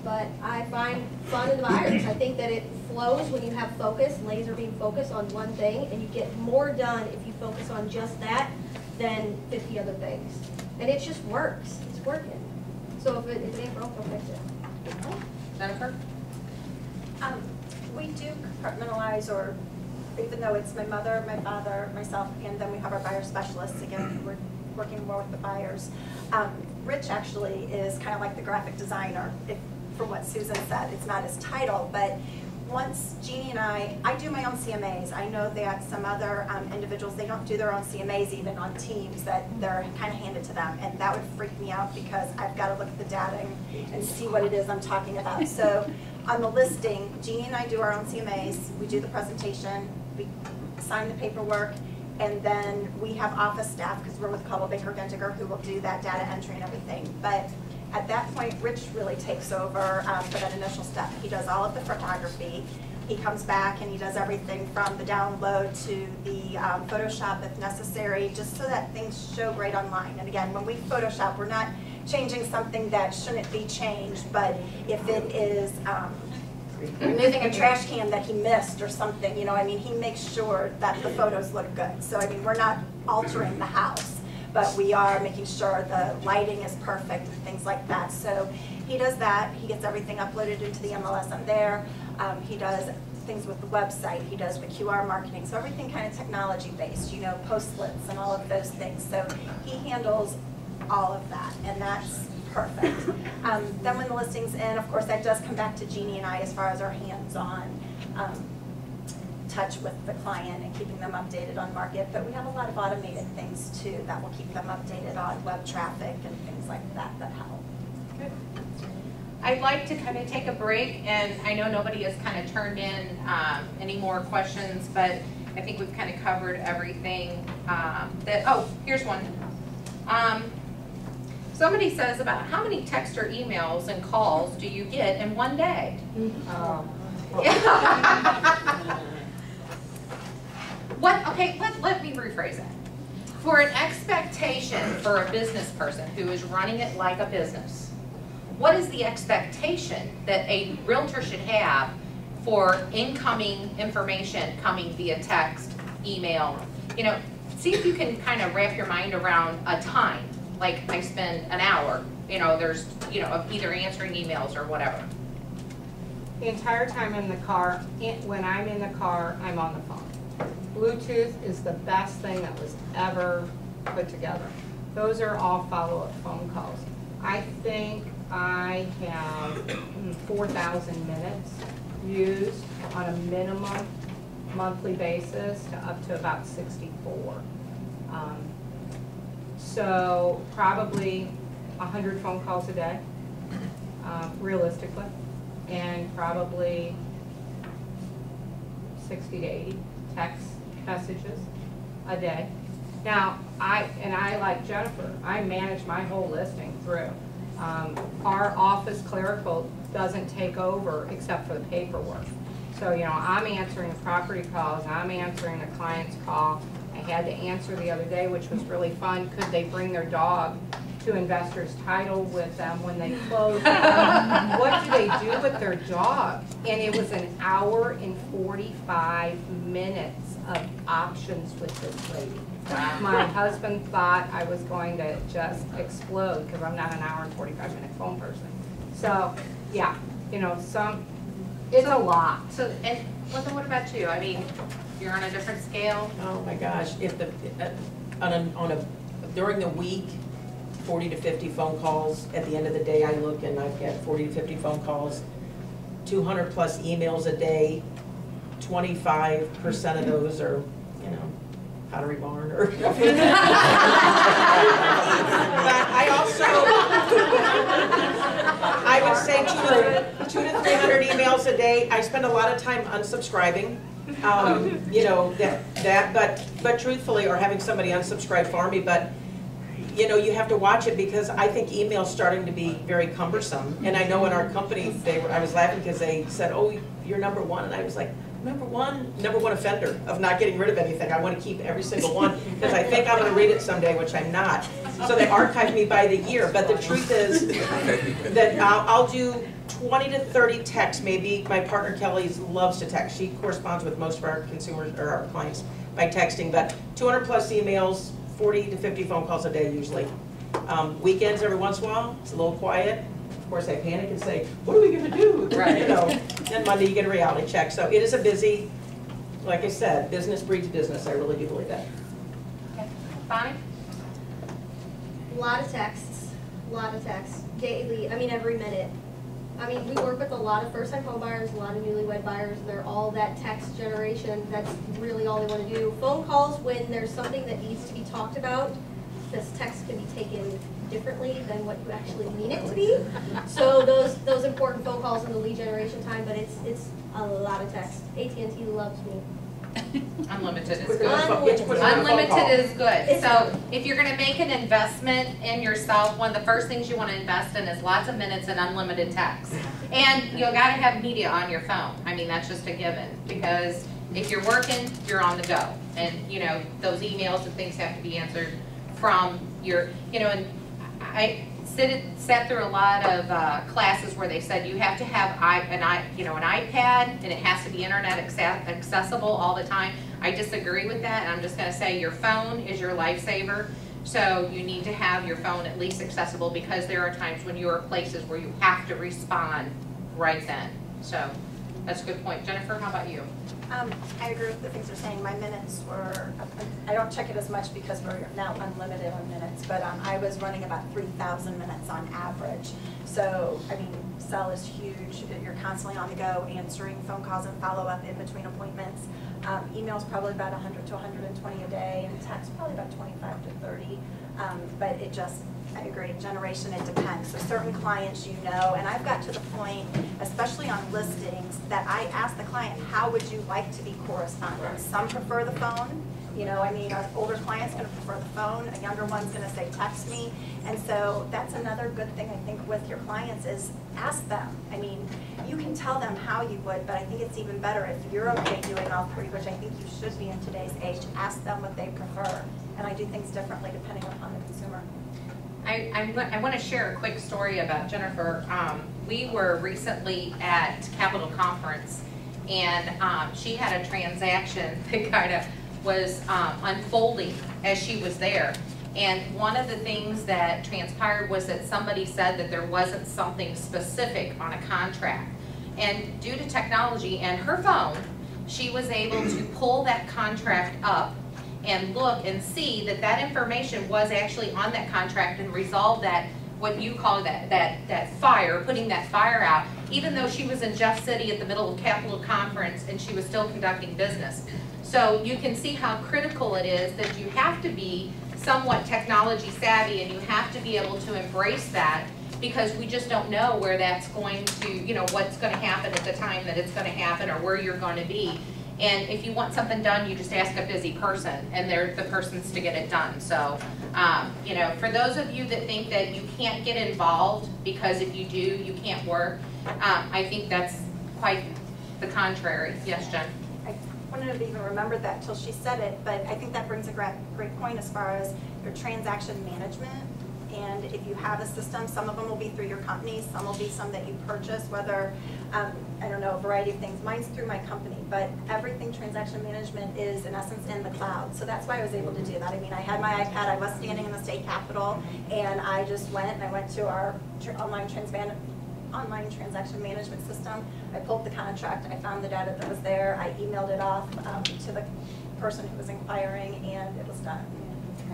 but I find fun in the buyers. I think that it flows when you have focus, laser beam focus on one thing, and you get more done if you focus on just that than 50 other things. And it just works. It's working. So if it ain't broke, don't fix it. Jennifer? We do compartmentalize, or even though it's my mother, my father, myself, and then we have our buyer specialists, again, we're working more with the buyers. Rich actually is kind of like the graphic designer, from what Susan said. It's not his title, but once Jeannie and I do my own CMAs. I know that some other individuals, they don't do their own CMAs even on teams, that they're kind of handed to them, and that would freak me out because I've got to look at the data and see what it is I'm talking about. So on the listing, Jeannie and I do our own CMAs, we do the presentation, we sign the paperwork, and then we have office staff, because we're with Caldwell Baker Guntiger, who will do that data entry and everything. But at that point, Rich really takes over for that initial step. He does all of the photography. He comes back and he does everything from the download to the Photoshop if necessary, just so that things show great online. And again, when we Photoshop, we're not changing something that shouldn't be changed, but if it is removing a trash can that he missed or something, you know, I mean, he makes sure that the photos look good. So, I mean, we're not altering the house, but we are making sure the lighting is perfect and things like that. So he does that. He gets everything uploaded into the MLS on there. He does things with the website. He does the QR marketing. So everything kind of technology based, you know, postlets and all of those things. So he handles all of that, and that's perfect. Then when the listing's in, of course, that does come back to Jeannie and I as far as our hands-on touch with the client and keeping them updated on market. But we have a lot of automated things too that will keep them updated on web traffic and things like that help. Good. I'd like to kind of take a break, and I know nobody has kind of turned in any more questions, but I think we've kind of covered everything oh, here's one. Somebody says about how many text or emails and calls do you get in one day? Let me rephrase that. For an expectation for a business person who is running it like a business, what is the expectation that a realtor should have for incoming information coming via text, email? You know, see if you can kind of wrap your mind around a time. Like I spend an hour, you know, there's, you know, of either answering emails or whatever. The entire time in the car, when I'm in the car, I'm on the phone. Bluetooth is the best thing that was ever put together. Those are all follow-up phone calls. I think I have 4,000 minutes used on a minimum monthly basis to up to about 64. So probably 100 phone calls a day, realistically, and probably 60 to 80 text messages a day. Now, I like Jennifer, I manage my whole listing through. Our office clerical doesn't take over except for the paperwork. So, you know, I'm answering the property calls, I'm answering the client's call. I had to answer the other day, which was really fun. Could they bring their dog to Investors Title with them when they close? What do they do with their dog? And it was an hour and 45 minutes of options with this lady. My husband thought I was going to just explode because I'm not an hour and 45-minute phone person. So, yeah, you know, it's a lot. So, and Linda, what about you? I mean, you're on a different scale. Oh my gosh, if during the week, 40 to 50 phone calls. At the end of the day, I look and I've got 40 to 50 phone calls, 200 plus emails a day. 25% of those are, you know, Pottery Barn or. But I also, I would say 200 to 300 emails a day. I spend a lot of time unsubscribing. You know, but truthfully, or having somebody unsubscribe for me, but you know, you have to watch it because I think email's starting to be very cumbersome. And I know in our company, I was laughing because they said, oh, you're number one. And I was like, number one offender of not getting rid of anything. I want to keep every single one because I think I'm going to read it someday, which I'm not. So they archive me by the year. But the truth is that I'll do 20 to 30 texts. Maybe my partner Kelly loves to text. She corresponds with most of our consumers or our clients by texting. But 200 plus emails, 40 to 50 phone calls a day usually. Weekends every once in a while, it's a little quiet. Of course, I panic and say, what are we going to do? Right. You know, then Monday you get a reality check. So it is a busy, like I said, business breeds business. I really do believe that. Okay. Bonnie? A lot of texts, daily, I mean every minute. I mean, we work with a lot of first-time home buyers, a lot of newlywed buyers. They're all that text generation. That's really all they want to do. Phone calls when there's something that needs to be talked about, because text can be taken differently than what you actually mean it to be. So those important phone calls in the lead generation time, but it's a lot of text. AT&T loves me. Unlimited is Quicker good. than a phone- quicker than a phone call. Unlimited is good. It's So if you're gonna make an investment in yourself, one of the first things you wanna invest in is lots of minutes and unlimited text. And you gotta have media on your phone. I mean, that's just a given, because if you're working, you're on the go. And, you know, those emails and things have to be answered from your, you know, and I sat through a lot of classes where they said you have to have an iPad and it has to be internet accessible all the time. I disagree with that, and I'm just going to say your phone is your lifesaver. So you need to have your phone at least accessible, because there are times when you are places where you have to respond right then. So that's a good point. Jennifer, how about you? I agree with the things they're saying. My minutes were, I don't check it as much because we're now unlimited on minutes, but I was running about 3,000 minutes on average. So, I mean, cell is huge. You're constantly on the go, answering phone calls and follow-up in between appointments. Emails probably about 100 to 120 a day, and text probably about 25 to 30. But it just, I agree, generation, it depends. So certain clients you know, and I've got to the point, especially on listings, that I ask the client, how would you like to be corresponded? Some prefer the phone. You know, I mean, our older client's going to prefer the phone. A younger one's going to say, text me. And so that's another good thing, I think, with your clients is ask them. I mean, you can tell them how you would, but I think it's even better if you're okay doing all three, which I think you should be in today's age. Ask them what they prefer. And I do things differently depending upon the consumer. I want to share a quick story about Jennifer. We were recently at Capitol Conference, and she had a transaction that kind of was unfolding as she was there. And one of the things that transpired was that somebody said that there wasn't something specific on a contract. And due to technology and her phone, she was able to pull that contract up and look and see that that information was actually on that contract and resolve that what you call that fire, putting that fire out, even though she was in Jeff City at the middle of Capital Conference and she was still conducting business. So you can see how critical it is that you have to be somewhat technology savvy and you have to be able to embrace that, because we just don't know where that's going to, you know, what's going to happen at the time that it's going to happen or where you're going to be. And if you want something done, you just ask a busy person, and they're the persons to get it done. So, you know, for those of you that think that you can't get involved because if you do, you can't work, I think that's quite the contrary. Yes, Jen? I wouldn't have even remembered that till she said it, but I think that brings a great point as far as your transaction management. And if you have a system, some of them will be through your company, some will be some that you purchase, whether, I don't know, a variety of things. Mine's through my company, but everything transaction management is in essence in the cloud. So that's why I was able to do that. I mean, I had my iPad, I was standing in the state capitol, and I just went and I went to our online transaction management system. I pulled the contract, I found the data that was there, I emailed it off to the person who was inquiring, and it was done.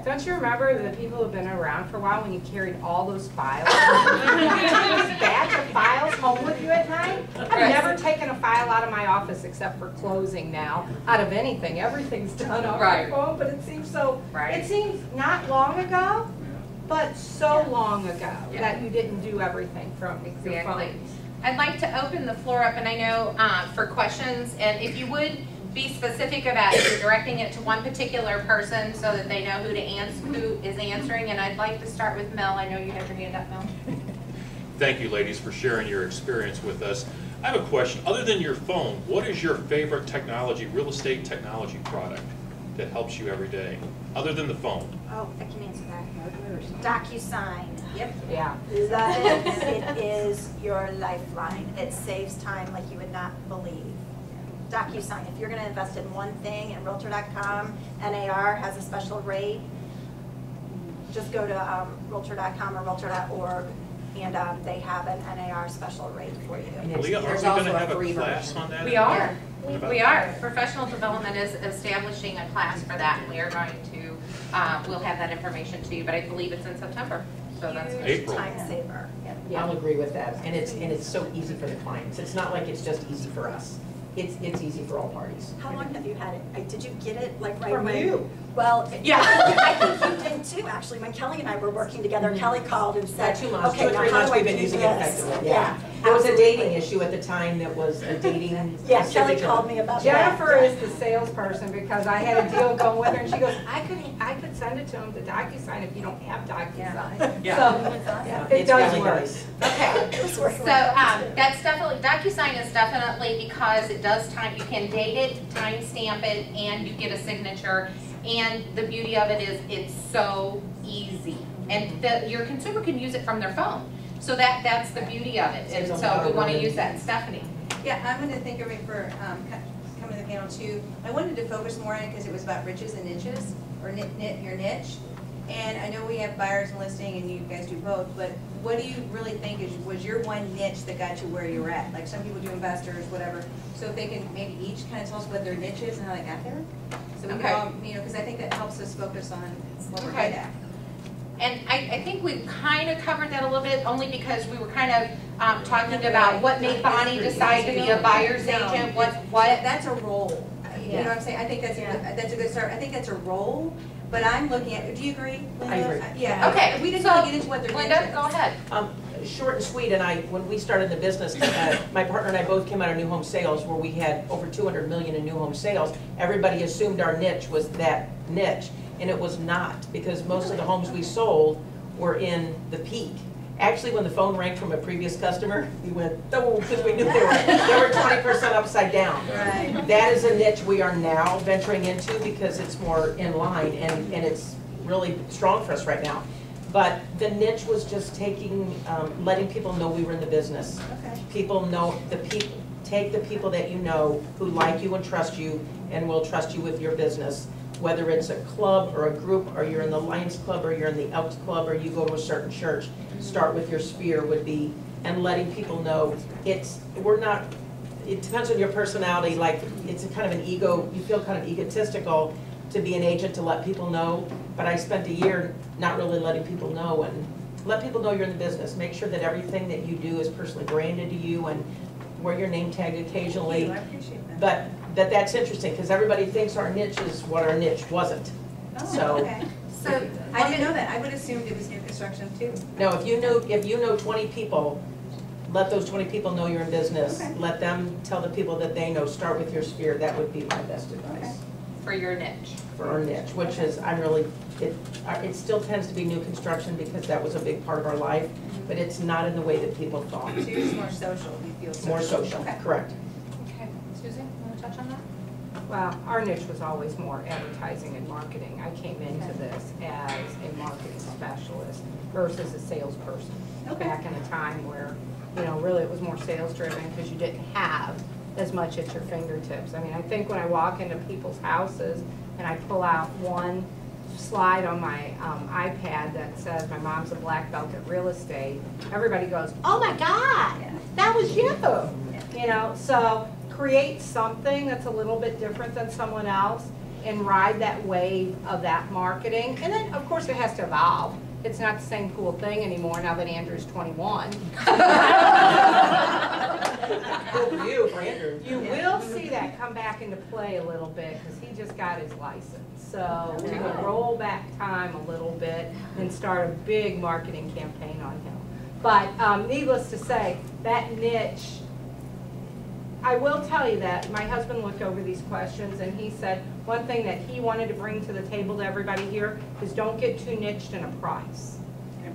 Don't you remember the people who've been around for a while when you carried all those files? You took this batch of files home with you at night? I've never taken a file out of my office except for closing now, out of anything. Everything's done on my phone, but it seems so, it seems not long ago, but so long ago that you didn't do everything from your phone. I'd like to open the floor up, and I know for questions, and if you would, be specific about if you're directing it to one particular person so that they know who is answering. And I'd like to start with Mel. I know you have your hand up, Mel. Thank you, ladies, for sharing your experience with us. I have a question. Other than your phone, what is your favorite technology, real estate technology product that helps you every day, other than the phone? Oh, I can answer that. DocuSign. Yep. Yeah. Love it. It is your lifeline. It saves time like you would not believe. DocuSign. If you're going to invest in one thing, and Realtor.com, NAR has a special rate. Just go to Realtor.com or Realtor.org, and they have an NAR special rate for you. Leah, are we going to have a class on that? We are. We are. Professional Development is establishing a class for that, and we are going to, we'll have that information to you, but I believe it's in September. So that's April. Time saver. Yeah, I'll agree with that. And it's so easy for the clients. It's not like it's just easy for us. It's easy for all parties. How long have you had it? Did you get it like right From away? you. Well, yeah. I think you did too, actually. When Kelly and I were working together, Kelly called and said, About 2 months, okay, 2 or now 3 how months do I we've been do using it this? effectively. Yeah. There was a absolutely. dating issue at the time that was a dating. Yeah, Kelly called me about Jennifer that. is the salesperson because I had a deal going with her, and she goes, I could send it to him to DocuSign if you don't have DocuSign. Yeah. So it It's does really work. nice. Okay. It was working So like that, too. that's definitely, DocuSign is definitely, because it does time, you can date it, time stamp it, and you get a signature. And the beauty of it is it's so easy. And your consumer can use it from their phone. So that's the beauty of it. And so we want to use that. Stephanie. Yeah, I'm going to thank everybody for coming to the panel too. I wanted to focus more on it because it was about riches and niches, or your niche. And I know we have buyers and listing, and you guys do both, but what do you really think was your one niche that got you where you're at? Like some people do investors, whatever. So if they can maybe each kind of tell us what their niche is and how they got there. So we can all, you know, because I think that helps us focus on what we're good at. And I think we've kind of covered that a little bit, only because we were kind of talking about what made Bonnie decide to be a buyer's agent, what. That's a role. You know what I'm saying? I think that's a good start. I think that's a role, but I'm looking at, do you agree, Linda? I agree. Yeah. Okay, We didn't so, really get into what their niche Linda, is. go ahead. Short and sweet, and when we started the business, my partner and I both came out of new home sales where we had over 200 million in new home sales. Everybody assumed our niche was that niche, and it was not, because most of the homes we sold were in the peak. Actually, when the phone rang from a previous customer, we went, oh, because we knew they were 20% upside down. Right. That is a niche we are now venturing into because it's more in line, and it's really strong for us right now. But the niche was just letting people know we were in the business. Okay. People know, take the people that you know who like you and trust you and will trust you with your business. Whether it's a club or a group, or you're in the Lions Club, or you're in the Elks Club, or you go to a certain church, start with your sphere would be, and letting people know it depends on your personality, like it's a kind of an ego, you feel kind of egotistical to be an agent to let people know, but I spent a year not really letting people know and let people know you're in the business. Make sure that everything that you do is personally branded to you and wear your name tag occasionally. I appreciate that. But that's interesting, because everybody thinks our niche is what our niche wasn't. Oh, So- okay. So, I didn't know that. I would assumed it was new construction too. No, if you know 20 people, let those 20 people know you're in business. Okay. Let them tell the people that they know, start with your sphere. That would be my best advice For your niche. for our niche, which is, it still tends to be new construction because that was a big part of our life, but it's not in the way that people thought. So yours is more social, you feel social. More social, Okay. correct. Okay, Susan, you want to touch on that? Well, our niche was always more advertising and marketing. I came into this as a marketing specialist versus a salesperson. Okay. Back in a time where, really it was more sales driven because you didn't have as much at your fingertips. I mean, I think when I walk into people's houses and I pull out one slide on my iPad that says my mom's a black belt at real estate, everybody goes, oh my God, that was you. So create something that's a little bit different than someone else and ride that wave of that marketing. And then, of course, it has to evolve. It's not the same cool thing anymore now that Andrew's 21. Good for you, for Andrew. You will see that come back into play a little bit because he just got his license. So we will roll back time a little bit and start a big marketing campaign on him. But needless to say, that niche, I will tell you that my husband looked over these questions and he said one thing that he wanted to bring to the table to everybody here is don't get too niched in a price.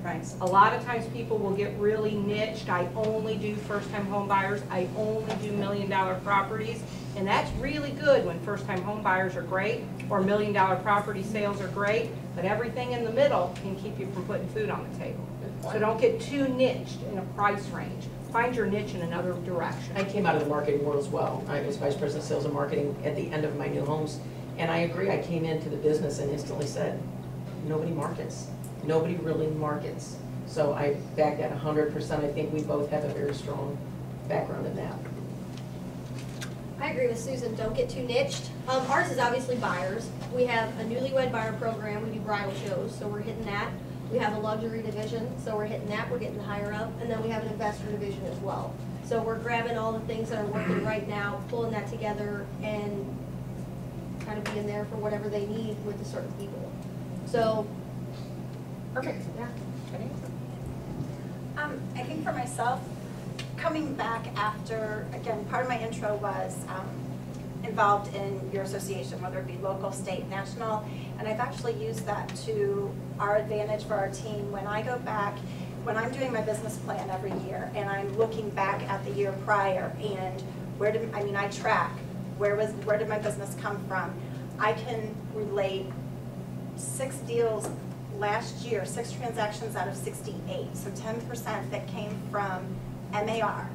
Price. A lot of times people will get really niched. I only do first-time home buyers. I only do million-dollar properties. And that's really good when first-time home buyers are great or million-dollar property sales are great, but everything in the middle can keep you from putting food on the table. So don't get too niched in a price range. Find your niche in another direction. I came out of the marketing world as well. I was vice president of sales and marketing at the end of my new homes. And I agree, I came into the business and instantly said, nobody markets. Nobody really markets. So I back at 100%. I think we both have a very strong background in that. I agree with Susan, don't get too niched. Ours is obviously buyers. We have a newlywed buyer program, we do bridal shows, so we're hitting that. We have a luxury division, so we're hitting that, we're getting higher up. And then we have an investor division as well. So we're grabbing all the things that are working right now, pulling that together and kind of being there for whatever they need with the certain people. So, Perfect. yeah. I think for myself, coming back after, again, part of my intro was involved in your association, whether it be local, state, national, and I've actually used that to our advantage for our team. When I go back, when I'm doing my business plan every year and I'm looking back at the year prior and I track, where did my business come from? I can relate 6 deals last year, 6 transactions out of 68, so 10% that came from MAR.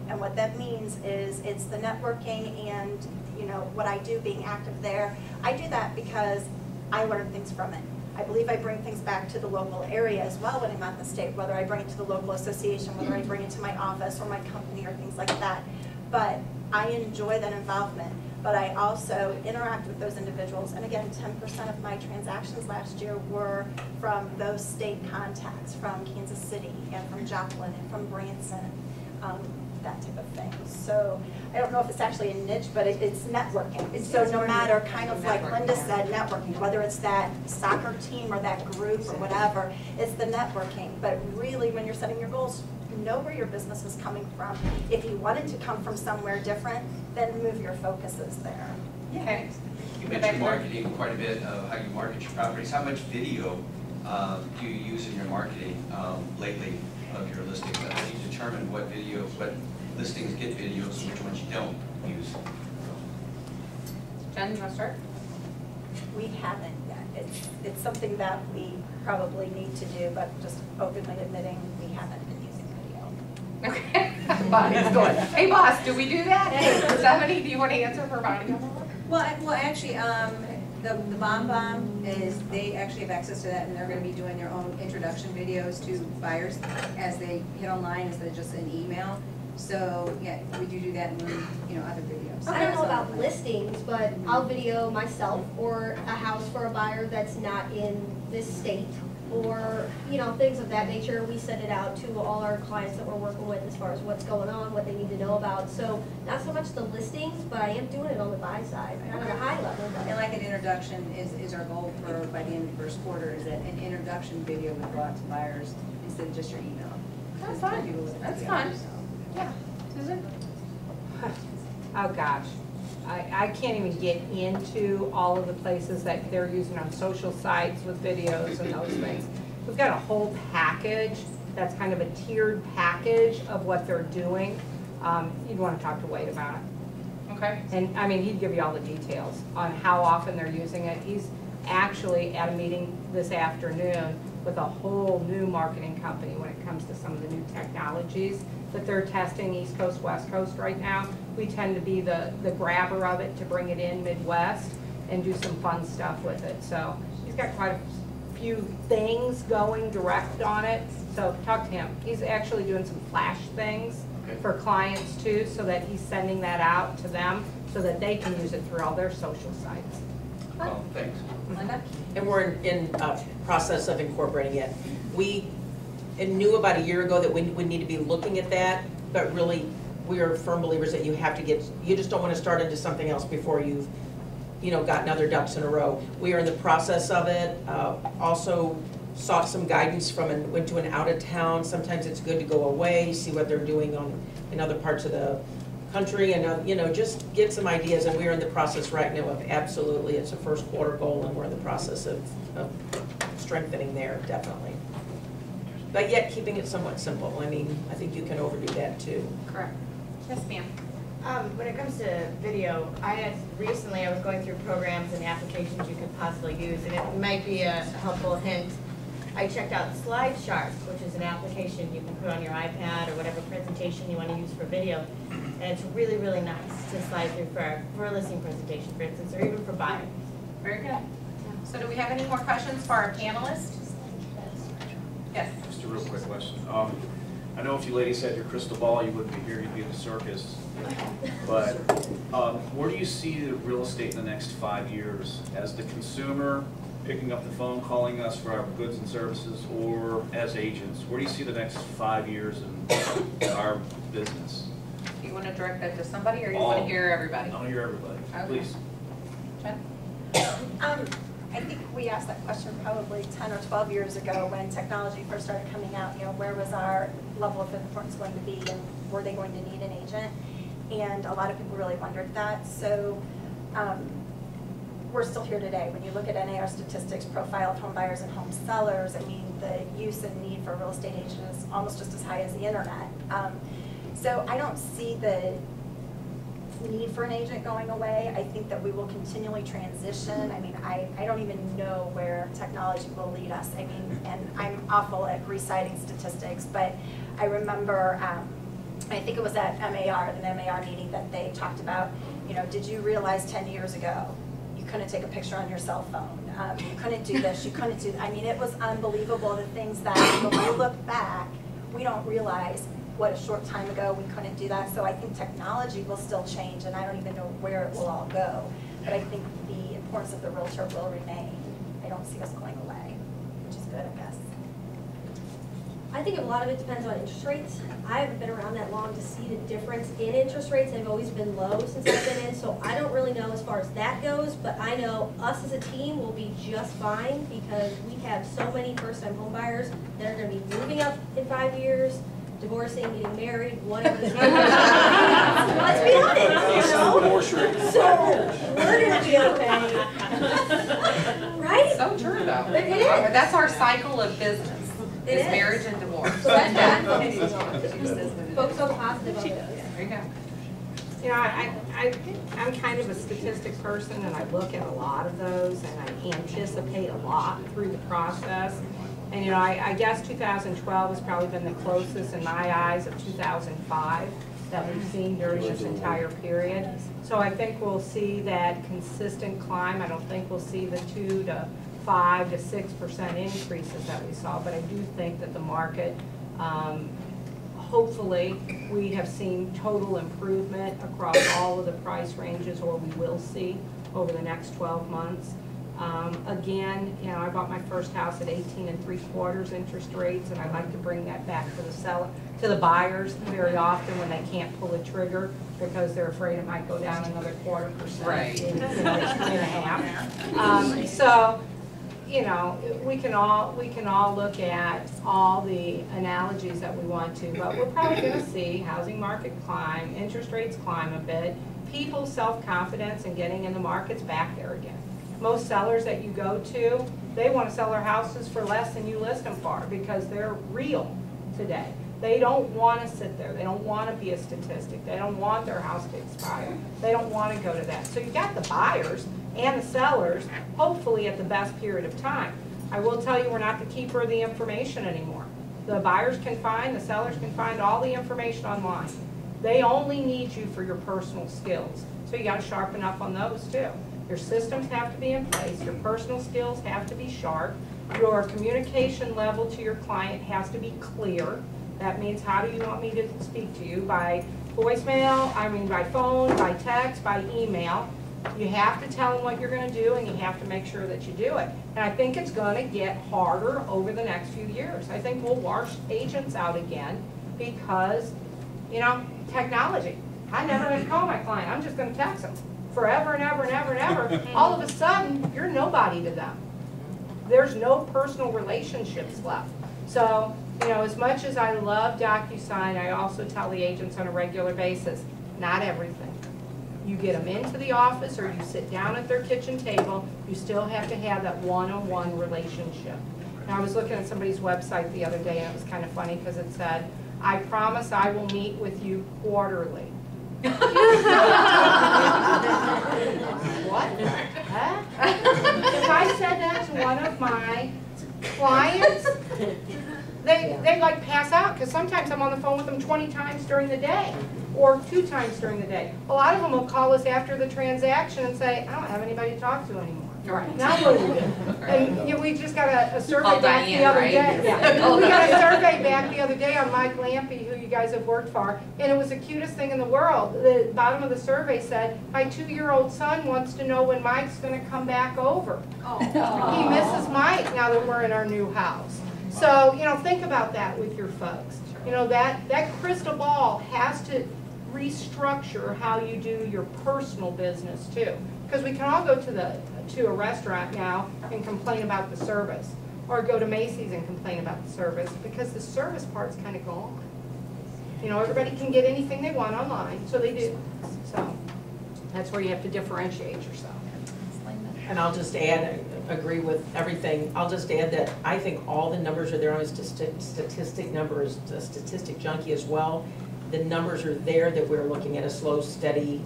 And what that means is it's the networking and what I do being active there. I do that because I learn things from it. I believe I bring things back to the local area as well when I'm at the state, whether I bring it to the local association, whether I bring it to my office or my company or things like that. But I enjoy that involvement. But I also interact with those individuals. And again, 10% of my transactions last year were from those state contacts, from Kansas City and from Joplin and from Branson, that type of thing. So I don't know if it's actually a niche, but it's networking. So no matter, kind of like Linda said, networking, whether it's that soccer team or that group or whatever, it's the networking. But really, when you're setting your goals, know where your business is coming from. If you want it to come from somewhere different, then move your focuses there. Okay. You mentioned marketing quite a bit, how you market your properties. How much video do you use in your marketing lately of your listings? How do you determine what listings get videos and which ones you don't use? Jen, you want to start? We haven't yet. It's something that we probably need to do, but just openly admitting we haven't been using video. Okay. Bonnie's going, hey boss, do we do that? Somebody, do you want to answer for Bonnie? Well, actually, the Bomb is, they actually have access to that, and they're going to be doing their own introduction videos to buyers as they hit online instead of just an email. So, yeah, we do that in, other videos. I don't know about listings, but I'll video myself or a house for a buyer that's not in this state or, you know, things of that nature. We send it out to all our clients that we're working with as far as what's going on, what they need to know about. So not so much the listings, but I am doing it on the buy side, not at a high level. And like an introduction is our goal for by the end of the first quarter, is that an introduction video would go out to buyers instead of just your email. That's fun. That's fun. Yeah. Susan? Oh, gosh. I can't even get into all of the places that they're using on social sites with videos and those things. We've got a whole package that's kind of a tiered package of what they're doing. You'd want to talk to Wade about it. Okay. And, I mean, he'd give you all the details on how often they're using it. He's actually at a meeting this afternoon with a whole new marketing company when it comes to some of the new technologies that they're testing East Coast, West Coast right now. We tend to be the grabber of it to bring it in Midwest and do some fun stuff with it. So he's got quite a few things going direct on it. So talk to him. He's actually doing some flash things for clients too, so that he's sending that out to them so that they can use it through all their social sites. Oh, thanks. Linda? And we're in process of incorporating it. We knew about a year ago that we would need to be looking at that, but really, we are firm believers that you have to get, you just don't want to start into something else before you've, you know, gotten other ducks in a row. We are in the process of it. Also sought some guidance from and went to an out of town. Sometimes it's good to go away, see what they're doing in other parts of the country, and you know, just get some ideas. And we're in the process right now of absolutely, it's a first quarter goal, and we're in the process of strengthening there, definitely. But yet keeping it somewhat simple. I mean, I think you can overdo that too. Correct. Yes, ma'am. When it comes to video, recently I was going through programs and applications you could possibly use, and it might be a helpful hint. I checked out SlideShark, which is an application you can put on your iPad or whatever presentation you want to use for video, and it's really, really nice to slide through for a listing presentation, for instance, or even for buyers. Very good. So do we have any more questions for our panelists? Yes. Just a real quick question. I know if you ladies had your crystal ball, you wouldn't be here, you'd be in the circus. But where do you see the real estate in the next 5 years? As the consumer picking up the phone, calling us for our goods and services, or as agents? Where do you see the next 5 years in our business? Do you want to direct that to somebody, or you want to hear everybody? I want to hear everybody, Okay. please. Jen? I think we asked that question probably 10 or 12 years ago when technology first started coming out. You know, where was our level of importance going to be, and were they going to need an agent? And a lot of people really wondered that. So we're still here today. When you look at NAR statistics, profile of home buyers and home sellers, I mean, the use and need for a real estate agent is almost just as high as the internet. So I don't see the need for an agent going away. I think that we will continually transition. I mean, I don't even know where technology will lead us. I mean, and I'm awful at reciting statistics, but I remember, I think it was at MAR, the MAR meeting, that they talked about, you know, did you realize 10 years ago you couldn't take a picture on your cell phone? You couldn't do this, you couldn't do that. I mean, it was unbelievable, the things that when we look back, we don't realize what a short time ago we couldn't do that. So I think technology will still change, and I don't even know where it will all go. But I think the importance of the realtor will remain. I don't see us going away, which is good, I guess. I think a lot of it depends on interest rates. I haven't been around that long to see the difference in interest rates. They've always been low since I've been in, so I don't really know as far as that goes, but I know us as a team will be just fine because we have so many first-time home buyers that are gonna be moving up in 5 years, divorcing, getting married, whatever the case. Let's be honest, you know? So we're gonna be okay. Right? So true, though. It is. That's our cycle of business, It is is. marriage and divorce. So that's what I'm focusing on. Focus on the positive of it. There you go. You know, I'm kind of a statistic person, and I look at a lot of those, and I anticipate a lot through the process. And, you know, I guess 2012 has probably been the closest in my eyes of 2005 that we've seen during this entire period. So I think we'll see that consistent climb. I don't think we'll see the 2 to 5 to 6% increases that we saw, but I do think that the market, hopefully, we have seen total improvement across all of the price ranges, or we will see over the next 12 months. Again, you know, I bought my first house at 18 3/4 interest rates, and I like to bring that back to the seller, to the buyers very often when they can't pull a trigger because they're afraid it might go down another 1/4%. Right. You know, it's 3.5. So, you know, we can all look at all the analogies that we want to, but we're probably going to see housing market climb, interest rates climb a bit, people's self-confidence in getting in the market's back there again. Most sellers that you go to, they want to sell their houses for less than you list them for because they're real today. They don't want to sit there. They don't want to be a statistic. They don't want their house to expire. They don't want to go to that. So you've got the buyers and the sellers, hopefully at the best period of time. I will tell you, we're not the keeper of the information anymore. The buyers can find, the sellers can find all the information online. They only need you for your personal skills. So you got to sharpen up on those too. Your systems have to be in place. Your personal skills have to be sharp. Your communication level to your client has to be clear. That means, how do you want me to speak to you? By voicemail, by phone, by text, by email. You have to tell them what you're going to do, and you have to make sure that you do it. And I think it's going to get harder over the next few years. I think we'll wash agents out again because, you know, technology. I never have to call my client. I'm just going to text them forever and ever and ever and ever. All of a sudden, you're nobody to them. There's no personal relationships left. So, you know, as much as I love DocuSign, I also tell the agents on a regular basis, not everything. You get them into the office or you sit down at their kitchen table, you still have to have that one-on-one relationship. Now, I was looking at somebody's website the other day, and it was kind of funny because it said, I promise I will meet with you quarterly. What? Huh? If I said that to one of my clients, they like pass out because sometimes I'm on the phone with them 20 times during the day or 2 times during the day. A lot of them will call us after the transaction and say, I don't have anybody to talk to anymore. Right. Now what do we do? And you know, we just got a survey back Diane, the other right? day. Yeah. We got a survey back the other day on Mike Lampy, who you guys have worked for, and it was the cutest thing in the world. The bottom of the survey said, my 2-year-old son wants to know when Mike's going to come back over. Oh. He misses Mike now that we're in our new house. So, you know, think about that with your folks. You know, that crystal ball has to restructure how you do your personal business too. Because we can all go to a restaurant now and complain about the service, or go to Macy's and complain about the service, because the service part's kind of gone. You know, everybody can get anything they want online, so they do. So that's where you have to differentiate yourself. And I'll just add, agree with everything. I'll just add that I think all the numbers are there. I'm a statistic numbers, a statistic junkie as well. The numbers are there that we're looking at a slow, steady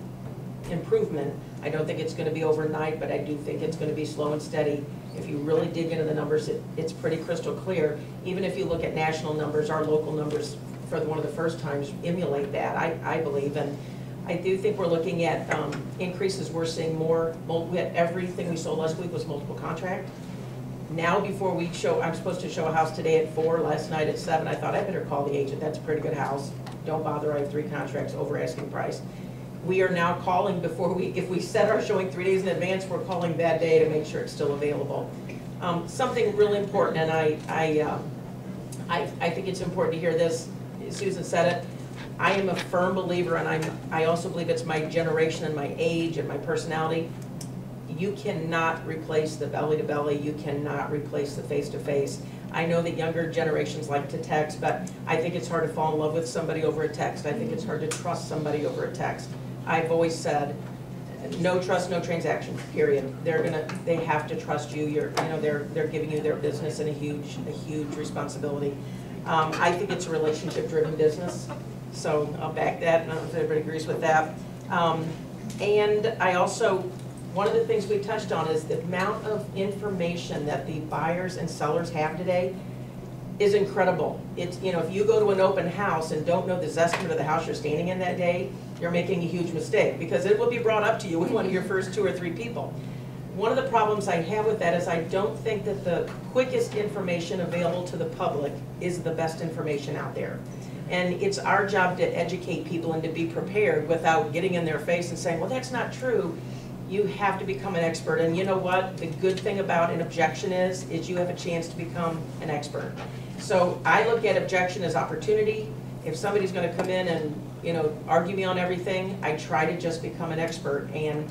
improvement. I don't think it's going to be overnight, but I do think it's going to be slow and steady. If you really dig into the numbers, it's pretty crystal clear. Even if you look at national numbers, our local numbers for one of the first times emulate that, I believe. And I do think we're looking at increases. We're seeing more. We had everything we sold last week was multiple contract. Now before we show, I'm supposed to show a house today at 4, last night at 7. I thought I better call the agent. That's a pretty good house. Don't bother, I have 3 contracts over asking price. We are now calling before if we set our showing 3 days in advance, we're calling that day to make sure it's still available. Something really important, and I think it's important to hear this. Susan said it. I am a firm believer, and I also believe it's my generation and my age and my personality. You cannot replace the belly-to-belly. You cannot replace the face-to-face. I know that younger generations like to text, but I think it's hard to fall in love with somebody over a text. I think it's hard to trust somebody over a text. I've always said, no trust, no transaction, period. They have to trust you. They're giving you their business and a huge responsibility. I think it's a relationship-driven business, so I'll back that. I don't know if everybody agrees with that. And I also, one of the things we touched on is the amount of information that the buyers and sellers have today is incredible. It's, you know, if you go to an open house and don't know the estimate of the house you're standing in that day, you're making a huge mistake, because it will be brought up to you with one of your first 2 or 3 people. One of the problems I have with that is I don't think that the quickest information available to the public is the best information out there. And it's our job to educate people and to be prepared without getting in their face and saying, well, that's not true. you have to become an expert. And you know what? The good thing about an objection is you have a chance to become an expert. So I look at objection as opportunity. If somebody's going to come in and, you know, argue me on everything, I try to just become an expert, and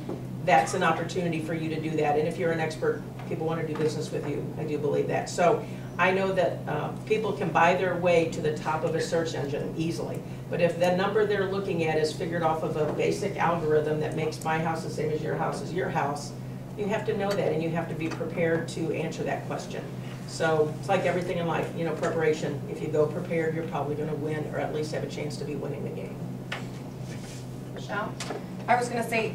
that's an opportunity for you to do that. And if you're an expert, people want to do business with you. I do believe that. So I know that people can buy their way to the top of a search engine easily. But if the number they're looking at is figured off of a basic algorithm that makes my house the same as your house is your house, you have to know that, and you have to be prepared to answer that question. So it's like everything in life, you know, preparation. If you go prepared, you're probably going to win, or at least have a chance to be winning the game. Michelle? I was gonna say,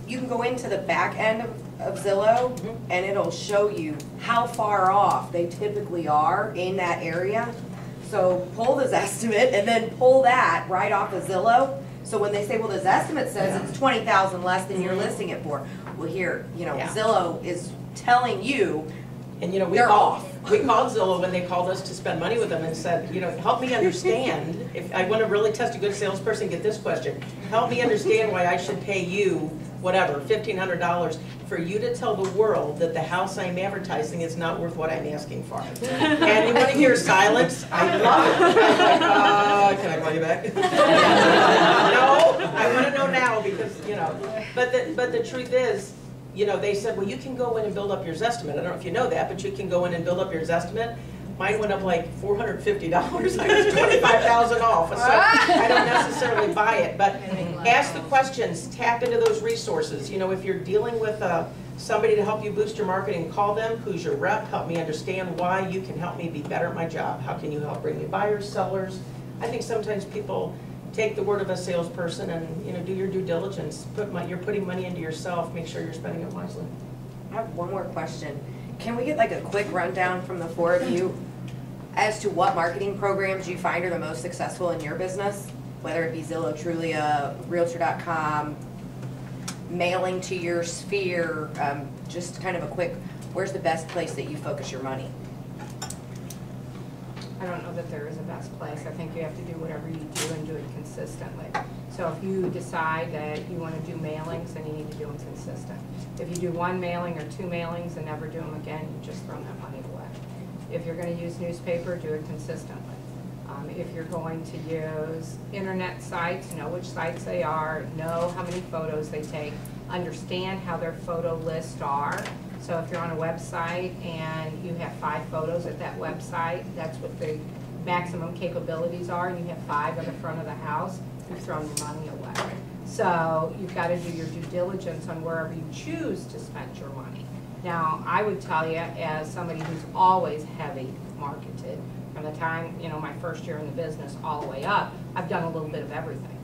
you can go into the back end of Zillow and it'll show you how far off they typically are in that area. So pull this estimate and then pull that right off of Zillow. So when they say, well, this estimate says it's 20,000 less than you're listing it for. Well, here, you know, Zillow is telling you, and you know, we called Zillow when they called us to spend money with them and said, you know, help me understand, if I want to really test a good salesperson, get this question. Help me understand why I should pay you, whatever, $1,500 for you to tell the world that the house I'm advertising is not worth what I'm asking for. And you want to hear silence? I love it. Can I call you back? No, I want to know now because, you know, but the truth is, you know, they said, well, you can go in and build up your estimate. I don't know if you know that, but you can go in and build up your estimate. Mine went up like $450. I was $25,000 off. So I don't necessarily buy it, but ask the questions, tap into those resources. You know, if you're dealing with somebody to help you boost your marketing, call them. Who's your rep? Help me understand why you can help me be better at my job. How can you help bring me buyers, sellers? I think sometimes people take the word of a salesperson and, you know, do your due diligence. You're putting money into yourself. Make sure you're spending it wisely. I have one more question. Can we get like a quick rundown from the four of you as to what marketing programs you find are the most successful in your business? Whether it be Zillow, Trulia, Realtor.com, mailing to your sphere, just kind of a quick, where's the best place that you focus your money? I don't know that there is a best place. I think you have to do whatever you do and do it consistently. So if you decide that you want to do mailings, then you need to do them consistent. If you do one mailing or two mailings and never do them again, you just throw that money away. If you're going to use newspaper, do it consistently. If you're going to use internet sites, know which sites they are, know how many photos they take, understand how their photo lists are. So if you're on a website and you have 5 photos at that website, that's what the maximum capabilities are, and you have 5 at the front of the house, you've thrown your money away. So you've got to do your due diligence on wherever you choose to spend your money. Now, I would tell you, as somebody who's always heavy marketed, from the time, you know, my first year in the business all the way up, I've done a little bit of everything.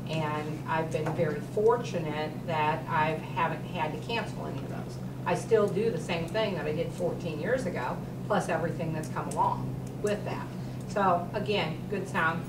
And I've been very fortunate that I haven't had to cancel any of those. I still do the same thing that I did 14 years ago, plus everything that's come along with that. So again, good sound,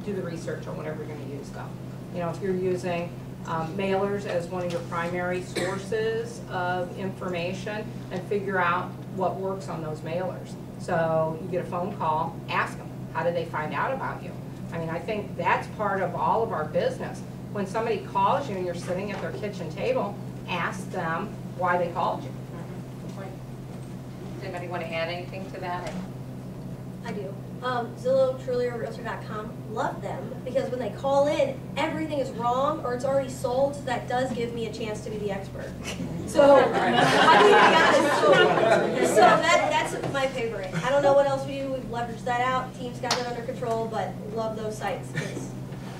do the research on whatever you're going to use though. You know, if you're using mailers as one of your primary sources of information, and figure out what works on those mailers. So you get a phone call, ask them, how did they find out about you? I mean, I think that's part of all of our business. When somebody calls you and you're sitting at their kitchen table, ask them why they called you. Does anybody want to add anything to that? I do. Zillow, Trulia, Realtor.com, love them because when they call in, everything is wrong or it's already sold, so that does give me a chance to be the expert. So, so that's my favorite. I don't know what else we do. We've leveraged that out. Team's got it under control, but love those sites.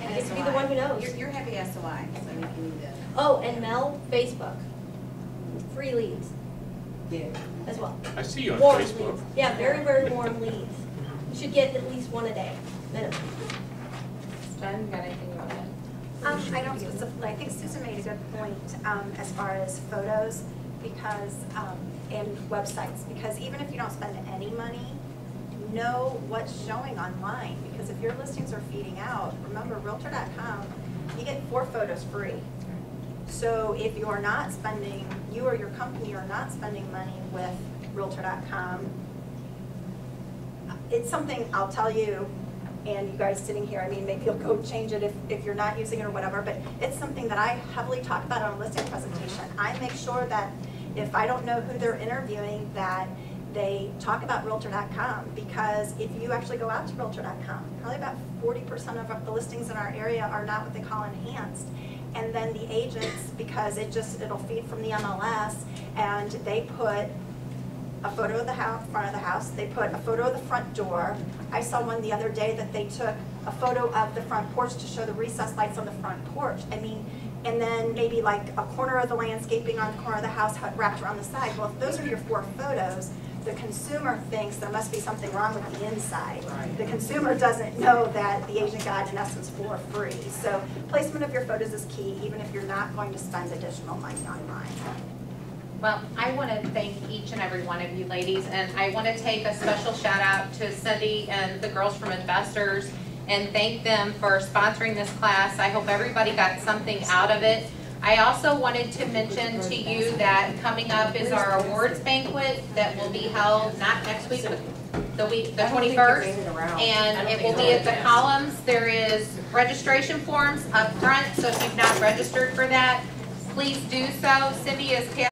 And I get to be the one who knows. You're happy SOI, so you can do that. Oh, and Mel, Facebook. Free leads. Yeah. As well. I see you on Warm Facebook. leads. Yeah, very, very warm leads. You should get at least one a day, minimum. Jen, you got anything you want to add? I don't specifically, I think Susan made a good point as far as photos because, and websites, because even if you don't spend any money, know what's showing online, because if your listings are feeding out, remember Realtor.com, you get 4 photos free. So if you're not spending, you or your company are not spending money with Realtor.com, it's something I'll tell you, and you guys sitting here, I mean, maybe you'll go change it if you're not using it or whatever, but it's something that I heavily talk about on a listing presentation. I make sure that if I don't know who they're interviewing, that they talk about Realtor.com, because if you actually go out to Realtor.com, probably about 40% of the listings in our area are not what they call enhanced. And then the agents, because it'll feed from the MLS, and they put a photo of the house, front of the house, they put a photo of the front door. I saw one the other day that they took a photo of the front porch to show the recessed lights on the front porch. I mean, and then maybe like a corner of the landscaping on the corner of the house wrapped around the side. Well, if those are your 4 photos, the consumer thinks there must be something wrong with the inside. Right. The consumer doesn't know that the agent got, in essence, for free. So placement of your photos is key, even if you're not going to spend additional money online. Well, I want to thank each and every one of you ladies, and I want to take a special shout out to Cindy and the girls from Investors and thank them for sponsoring this class. I hope everybody got something out of it. I also wanted to mention to you that coming up is our awards banquet that will be held not next week, but the 21st, and it will be at the Columns. There is registration forms up front, so if you've not registered for that, please do so. Cindy is